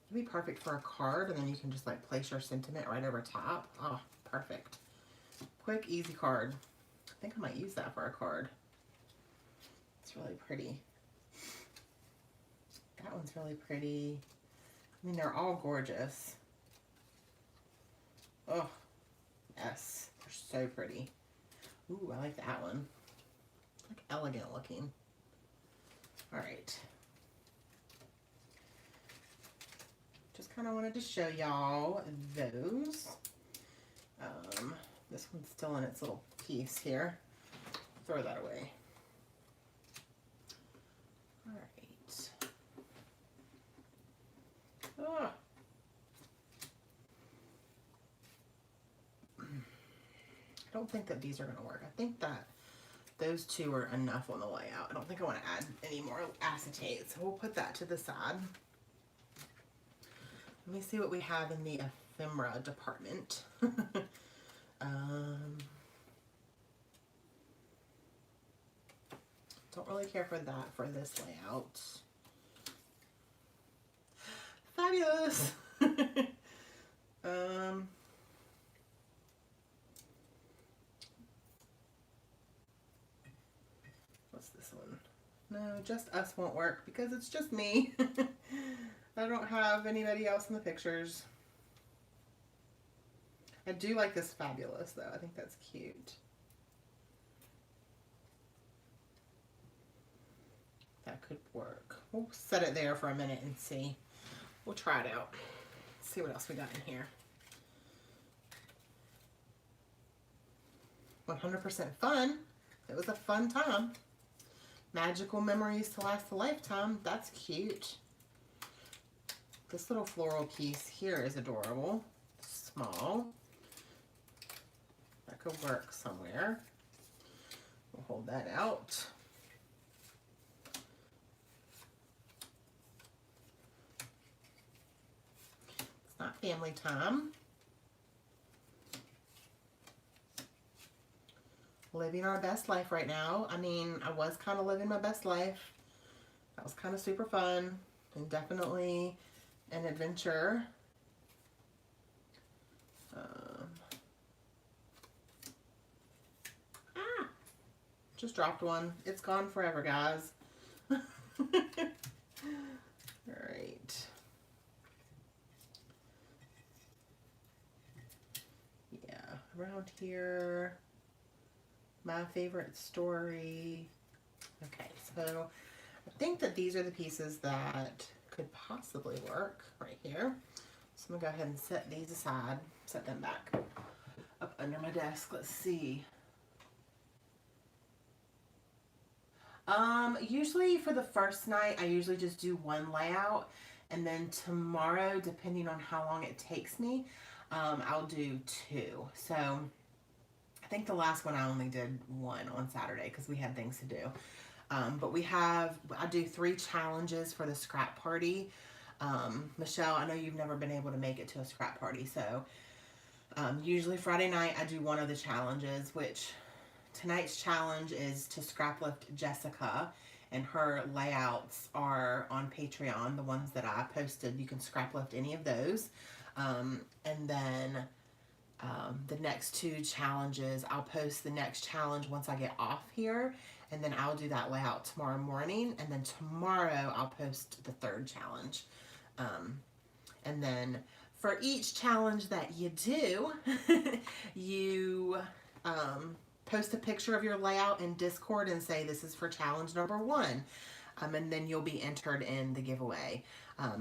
It'd be perfect for a card, and then you can just like place your sentiment right over top. Oh, perfect. Quick, easy card. I think I might use that for a card. It's really pretty. That one's really pretty. I mean, they're all gorgeous. Oh, yes. They're so pretty. Ooh, I like that one. Like elegant looking. All right. Just kind of wanted to show y'all those. This one's still in its little piece here. Throw that away. All right. Oh. I don't think that these are going to work. I think that those two are enough on the layout. I don't think I want to add any more acetate, so we'll put that to the side. Let me see what we have in the ephemera department. Don't really care for that for this layout. Fabulous! What's this one? No, Just Us won't work because it's just me. I don't have anybody else in the pictures. I do like this Fabulous though. I think that's cute. That could work. We'll set it there for a minute and see. We'll try it out. See what else we got in here. 100% fun. It was a fun time. Magical memories to last a lifetime. That's cute. This little floral piece here is adorable. Small. That could work somewhere. We'll hold that out. It's not family time. Living our best life right now. I mean, I was kind of living my best life That was kind of super fun and definitely an adventure. Just dropped one. It's gone forever, guys. All right. Yeah, around here, my favorite story. Okay, so I think that these are the pieces that could possibly work right here. So I'm gonna go ahead and set these aside, set them back up under my desk. Let's see. Usually for the first night, I usually just do one layout, and then tomorrow, depending on how long it takes me, I'll do two. So I think the last one I only did one on Saturday because we had things to do. But I do 3 challenges for the scrap party. Michelle, I know you've never been able to make it to a scrap party, so usually Friday night I do one of the challenges, which tonight's challenge is to scrap lift Jessica, and her layouts are on Patreon, the ones that I posted. You can scrap lift any of those. And then the next 2 challenges, I'll post the next challenge once I get off here, and then I'll do that layout tomorrow morning, and then tomorrow I'll post the 3rd challenge. And then for each challenge that you do, you post a picture of your layout in Discord and say this is for challenge number 1. And then you'll be entered in the giveaway.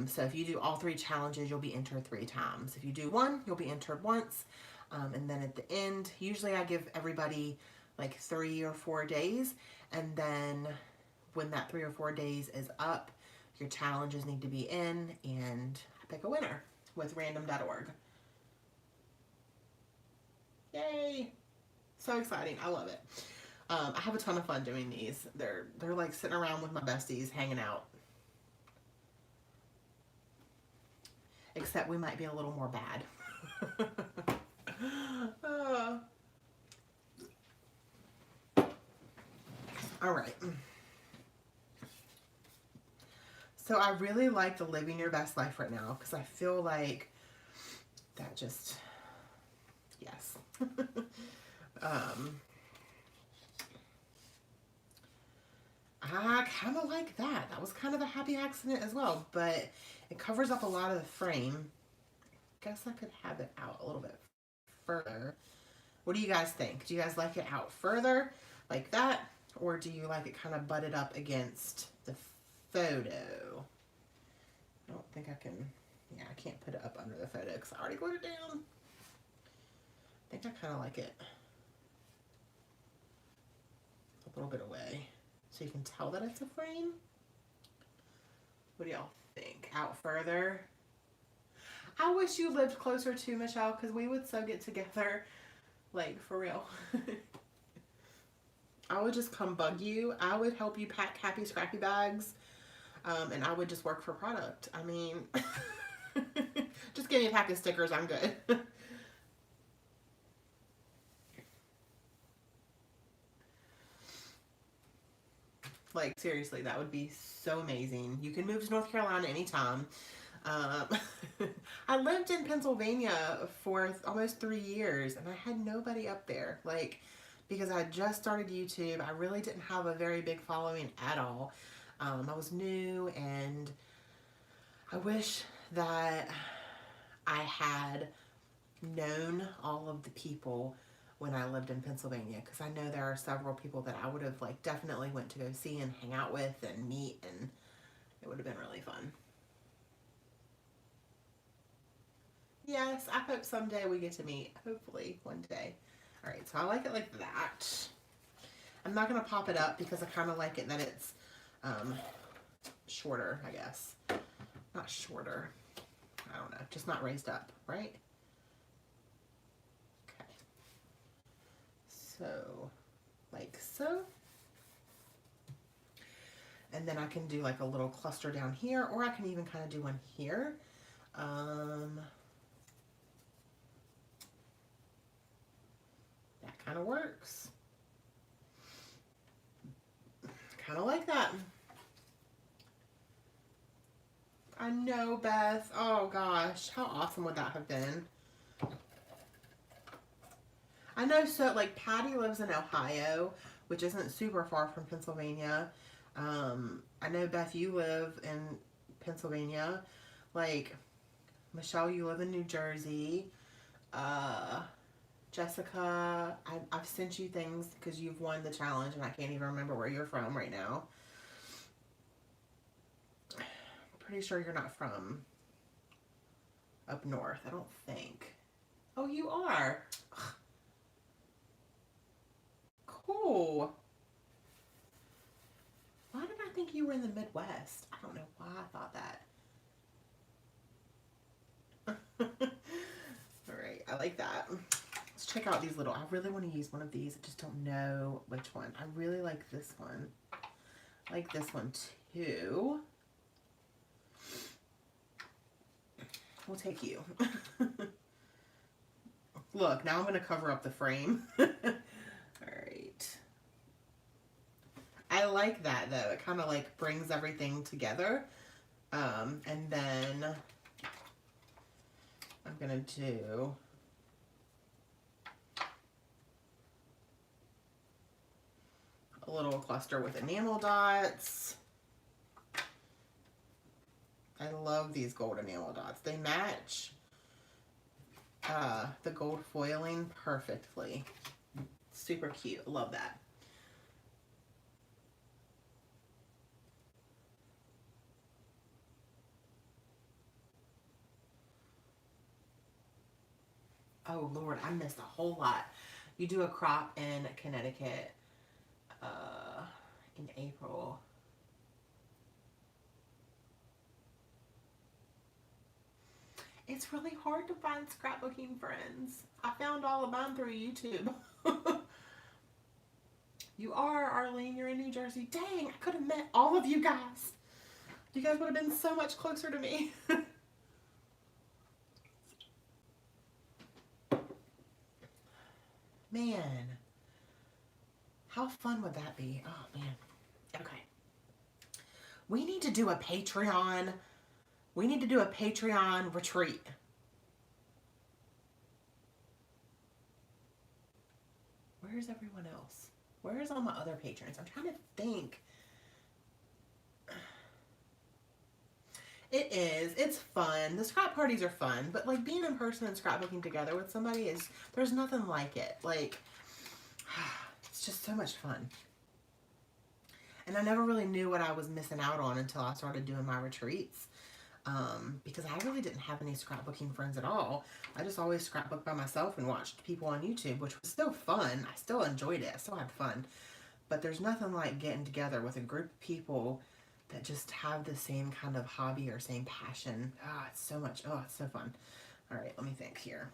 So if you do all 3 challenges, you'll be entered 3 times. If you do 1, you'll be entered once. And then at the end, usually I give everybody like 3 or 4 days. And then when that 3 or 4 days is up, your challenges need to be in, and I pick a winner with random.org. Yay! So exciting. I love it. I have a ton of fun doing these. They're like sitting around with my besties, hanging out. Except we might be a little more bad. All right. So I really like the living your best life right now because I feel like that just, yes. I kind of like that. That was kind of a happy accident as well, but it covers up a lot of the frame. Guess I could have it out a little bit further. What do you guys think? Do you guys like it out further like that, or do you like it kind of butted up against the photo? I don't think I can, yeah, I can't put it up under the photo because I already glued it down. I think I kind of like it a little bit away so you can tell that it's a frame. What do y'all think? Out further? I wish you lived closer to Michelle because we would so get together, like, for real. I would just come bug you. I would help you pack happy scrappy bags, and I would just work for product. I mean, just give me a pack of stickers. I'm good. Like, seriously, that would be so amazing. You can move to North Carolina anytime. I lived in Pennsylvania for almost 3 years, and I had nobody up there. Like, because I just started YouTube, I really didn't have a very big following at all. I was new, and I wish that I had known all of the people when I lived in Pennsylvania, because I know there are several people that I would have like definitely went to go see and hang out with and meet, and it would have been really fun. Yes, I hope someday we get to meet. Hopefully one day. All right, so I like it like that. I'm not going to pop it up because I kind of like it that it's shorter, I guess. Not shorter. I don't know. Just not raised up, right? Okay. So, like so. And then I can do like a little cluster down here, or I can even kind of do one here. That kind of works. Kind of like that. I know, Beth. Oh gosh, how awesome would that have been? I know, so like Patty lives in Ohio, which isn't super far from Pennsylvania. I know, Beth, you live in Pennsylvania. Like, Michelle, you live in New Jersey. Uh, Jessica, I've sent you things because you've won the challenge and I can't even remember where you're from right now. Pretty sure you're not from up north, I don't think. Oh, you are. Cool. Why did I think you were in the Midwest? I don't know why I thought that. All right, I like that. Let's check out these little, I really want to use one of these. I just don't know which one. I really like this one. I like this one too. We'll take you. Look, now I'm going to cover up the frame. All right. I like that though. It kind of like brings everything together. And then I'm going to do a little cluster with enamel dots. I love these gold enamel dots. They match the gold foiling perfectly. Super cute. I love that. Oh Lord, I missed a whole lot. You do a crop in Connecticut in April. It's really hard to find scrapbooking friends. I found all of mine through YouTube. You are, Arlene. You're in New Jersey. Dang, I could have met all of you guys. You guys would have been so much closer to me. Man, how fun would that be? Oh, man. Okay. We need to do a Patreon. We need to do a Patreon retreat. Where's everyone else? Where's all my other patrons? I'm trying to think. It is. It's fun. The scrap parties are fun, but like being in person and scrapbooking together with somebody is, there's nothing like it. Like, it's just so much fun. And I never really knew what I was missing out on until I started doing my retreats. Because I really didn't have any scrapbooking friends at all. I just always scrapbooked by myself and watched people on YouTube, which was still fun. I still enjoyed it. I still had fun. But there's nothing like getting together with a group of people that just have the same kind of hobby or same passion. Ah, it's so much. Oh, it's so fun. All right, let me think here.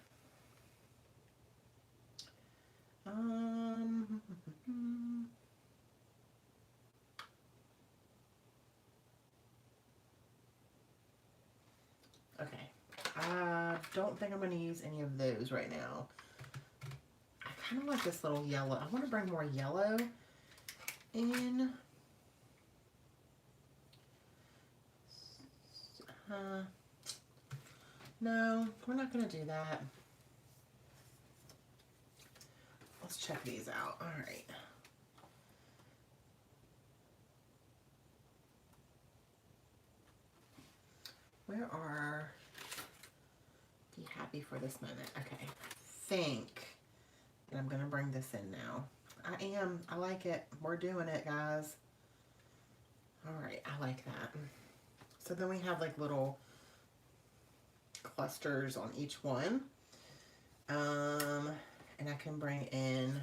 Okay. I don't think I'm going to use any of those right now. I kind of like this little yellow. I want to bring more yellow in. No, we're not going to do that. Let's check these out. All right. Where are... Be happy for this moment. Okay. Think. And I'm going to bring this in now. I am. I like it. We're doing it, guys. All right. I like that. So then we have like little clusters on each one. And I can bring in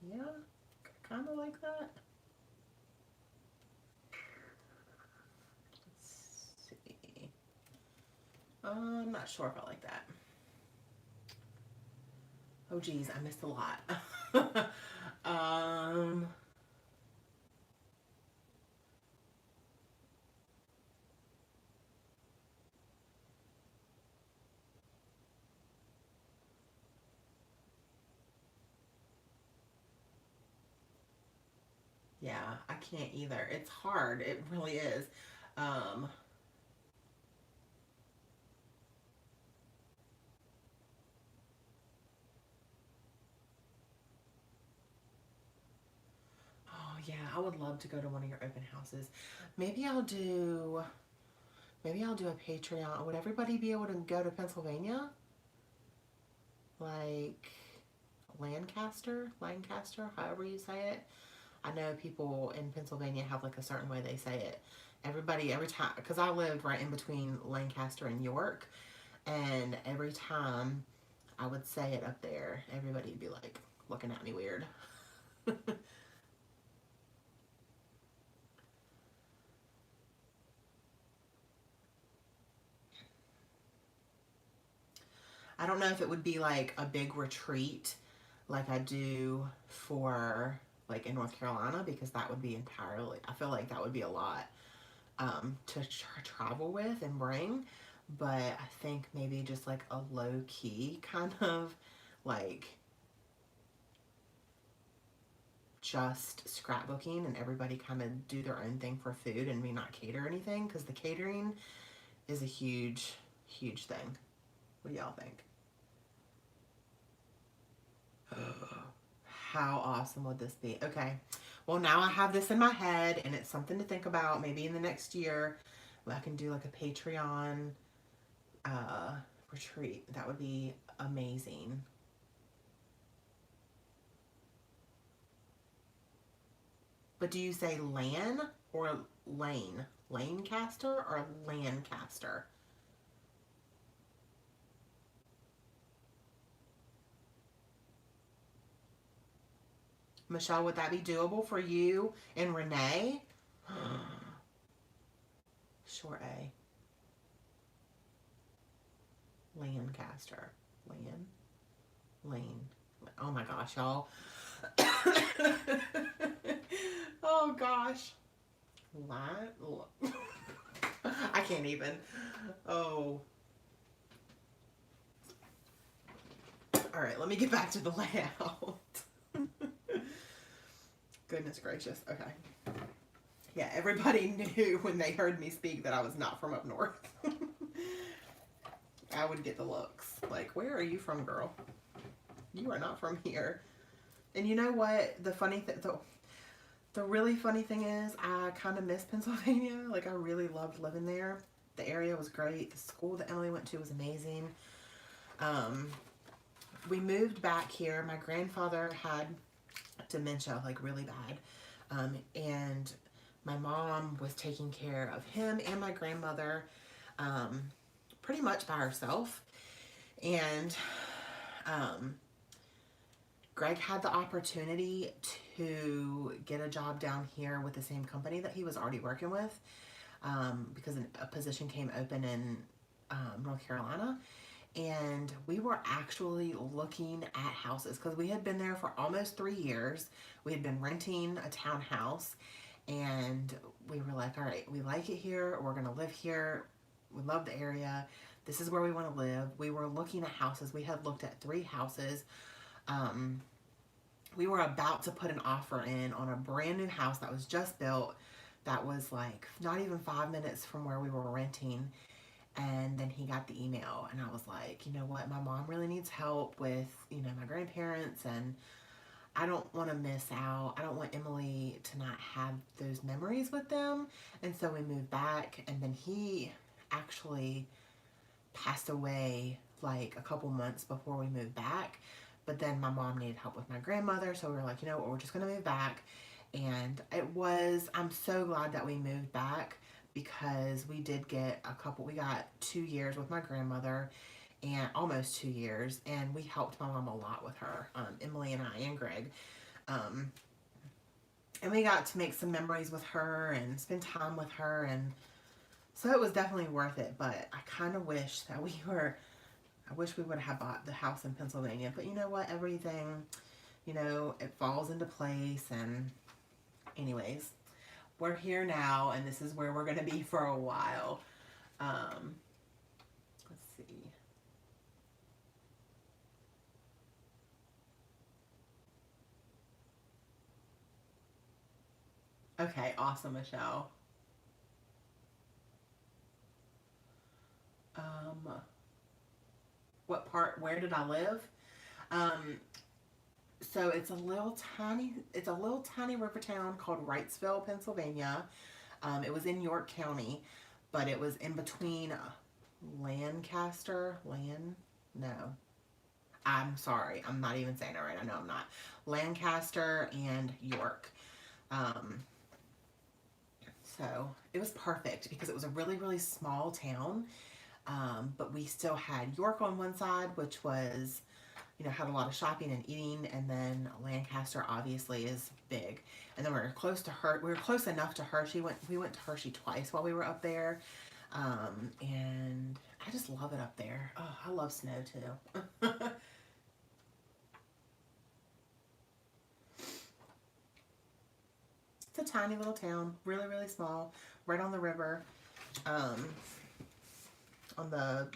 yeah, kind of like that. Let's see. I'm not sure if I like that. Oh geez, I missed a lot. Yeah, I can't either. It's hard. It really is. Um, oh yeah, I would love to go to one of your open houses. Maybe I'll do maybe I'll do a Patreon. Would everybody be able to go to Pennsylvania? Like Lancaster, however you say it. I know people in Pennsylvania have like a certain way they say it. Everybody, every time, because I lived right in between Lancaster and York, and every time I would say it up there, everybody'd be like looking at me weird. I don't know if it would be like a big retreat like I do for like in North Carolina, because that would be entirely, I feel like that would be a lot to travel with and bring. But I think maybe just like a low key kind of like just scrapbooking and everybody kind of do their own thing for food and me not cater anything, because the catering is a huge, huge thing. What do y'all think? How awesome would this be? Okay. Well, now I have this in my head and it's something to think about. Maybe in the next year, I can do like a Patreon uh, retreat. That would be amazing. But do you say Lan or Lane? Lancaster or Lancaster? Michelle, would that be doable for you and Renee? Short A. Lancaster. Lane. Oh my gosh, y'all. Oh gosh. Line. I can't even. Oh. All right, let me get back to the layout. Goodness gracious. Okay. Yeah, everybody knew when they heard me speak that I was not from up north. I would get the looks. Like, where are you from, girl? You are not from here. And you know what? The really funny thing is, I kind of miss Pennsylvania. Like, I really loved living there. The area was great. The school that Emily went to was amazing. Um, we moved back here. My grandfather had dementia, like really bad. And my mom was taking care of him and my grandmother um, pretty much by herself. And um, Greg had the opportunity to get a job down here with the same company that he was already working with, because a position came open in North Carolina. And we were actually looking at houses because we had been there for almost 3 years. We had been renting a townhouse, and we were like, all right, we like it here. We're going to live here. We love the area. This is where we want to live. We were looking at houses. We had looked at 3 houses. We were about to put an offer in on a brand new house that was just built, that was like not even 5 minutes from where we were renting. And then he got the email, and I was like, you know what, my mom really needs help with, my grandparents, and I don't want to miss out. I don't want Emily to not have those memories with them. And so we moved back, and then he actually passed away like a couple months before we moved back. But then my mom needed help with my grandmother, so we were like, you know what, we're just going to move back. And I'm so glad that we moved back, because we did get we got 2 years with my grandmother, and almost 2 years, and we helped my mom a lot with her, Emily and I and Greg. And we got to make some memories with her and spend time with her, and so it was definitely worth it. But I kind of wish that I wish we would have bought the house in Pennsylvania. But you know what? Everything, it falls into place. And anyways, we're here now, and this is where we're going to be for a while. Let's see. Okay, awesome, Michelle. Um, what part? Where did I live? Um, so it's a little tiny river town called Wrightsville, Pennsylvania. It was in York County, but it was in between Lancaster, no, I'm sorry, I'm not even saying it right. I know I'm not. Lancaster and York. Um, so it was perfect because it was a really, really small town. But we still had York on one side, which was, had a lot of shopping and eating, and then Lancaster obviously is big. And then we were close to her. We were close enough to Hershey. We went to Hershey twice while we were up there, and I just love it up there. Oh, I love snow too. It's a tiny little town, really, really small, right on the river, um, on the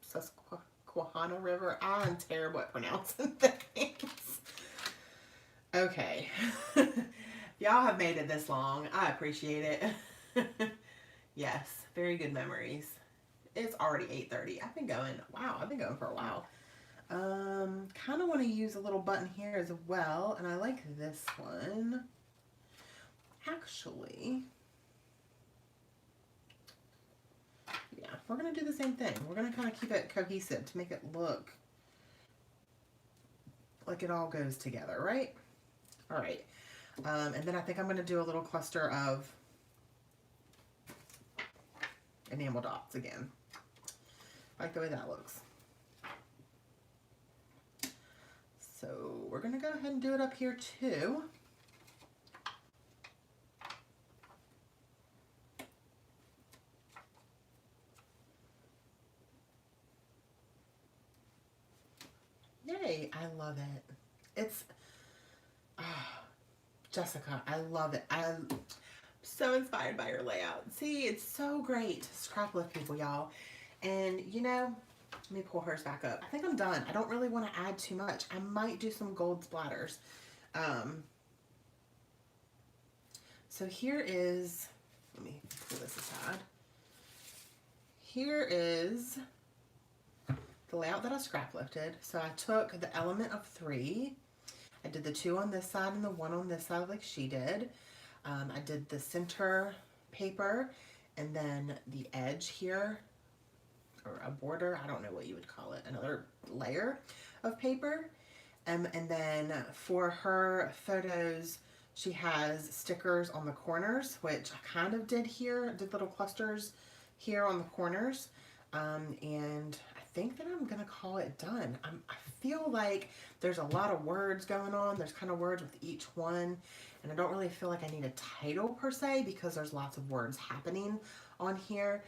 Susquehanna River. I'm terrible at pronouncing things. Okay. Y'all have made it this long. I appreciate it. Yes, very good memories. It's already 8:30. I've been going for a while. Kind of want to use a little button here as well, and I like this one. Actually, yeah, we're going to do the same thing. We're going to kind of keep it cohesive to make it look like it all goes together, right? All right. And then I think I'm going to do a little cluster of enamel dots again. I like the way that looks. So we're going to go ahead and do it up here too. Yay, I love it. It's, Jessica, I love it. I'm so inspired by your layout. See, it's so great to scrap lift people, y'all. And let me pull hers back up. I think I'm done. I don't really want to add too much. I might do some gold splatters. So here is, let me pull this aside. Here is the layout that I scrap lifted. So I took the element of 3. I did the 2 on this side and the 1 on this side like she did. I did the center paper and then the edge here, or a border, I don't know what you would call it, another layer of paper. And then for her photos, she has stickers on the corners, which I kind of did here, did little clusters here on the corners. And I think that I'm going to call it done. I feel like there's a lot of words going on. There's kind of words with each one. And I don't really feel like I need a title per se because there's lots of words happening on here.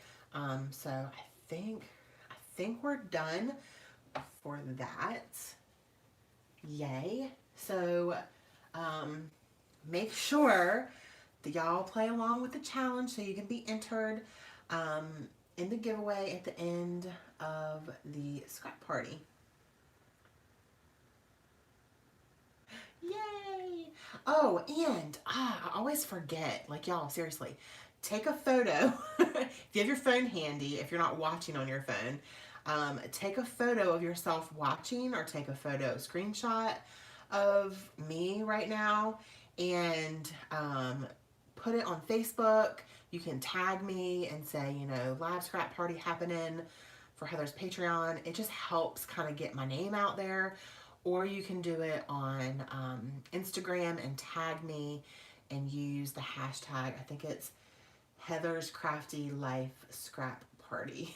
So I think we're done for that. Yay. So make sure that y'all play along with the challenge so you can be entered in the giveaway at the end of the scrap party. Yay! Oh, and I always forget, like y'all, seriously, take a photo. If you have your phone handy, if you're not watching on your phone, take a photo of yourself watching, or take a screenshot of me right now, and put it on Facebook. You can tag me and say, live scrap party happening for Heather's Patreon. It just helps kind of get my name out there. Or you can do it on Instagram and tag me and use the hashtag, I think it's Heather's Crafty Life Scrap Party.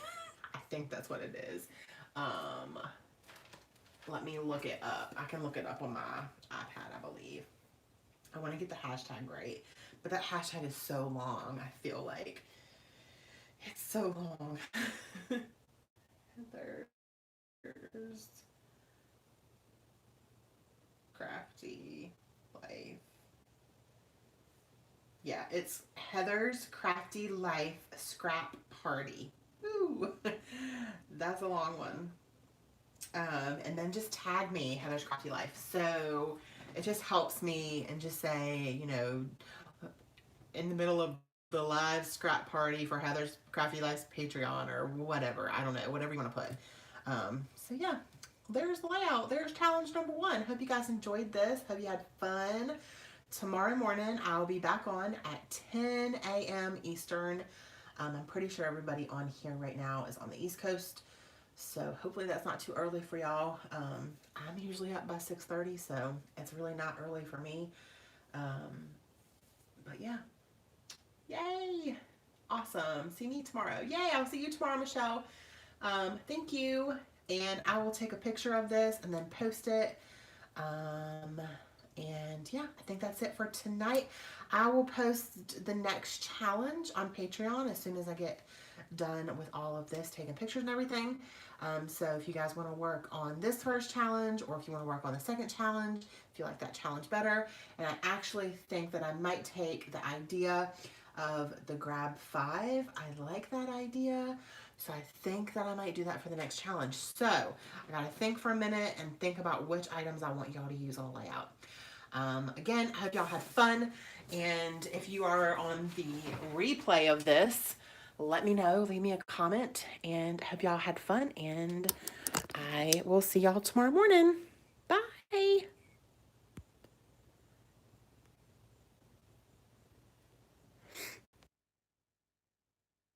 I think that's what it is. Let me look it up. I can look it up on my iPad, I believe. I want to get the hashtag right. But that hashtag is so long, I feel like. It's so long. Heather's Crafty Life. Yeah, it's Heather's Crafty Life Scrap Party. Ooh, that's a long one. And then just tag me, Heather's Crafty Life. So it just helps me, and just say, in the middle of the live scrap party for Heather's Crafty Lives Patreon or whatever. I don't know, whatever you want to put. So yeah, there's the layout. There's challenge number 1. Hope you guys enjoyed this. Hope you had fun. Tomorrow morning, I'll be back on at 10 a.m. Eastern. I'm pretty sure everybody on here right now is on the East Coast. So hopefully that's not too early for y'all. I'm usually up by 6:30, so it's really not early for me. But yeah. Yay! Awesome. See me tomorrow. Yay! I'll see you tomorrow, Michelle. Thank you. And I will take a picture of this and then post it. And yeah, I think that's it for tonight. I will post the next challenge on Patreon as soon as I get done with all of this, taking pictures and everything. So if you guys want to work on this first challenge, or if you want to work on the second challenge, if you like that challenge better. And I actually think that I might take the idea of the grab 5. I like that idea. So I think that I might do that for the next challenge. So I gotta think for a minute and think about which items I want y'all to use on the layout. Again, I hope y'all had fun. And if you are on the replay of this, let me know, leave me a comment, and I hope y'all had fun. And I will see y'all tomorrow morning. Bye.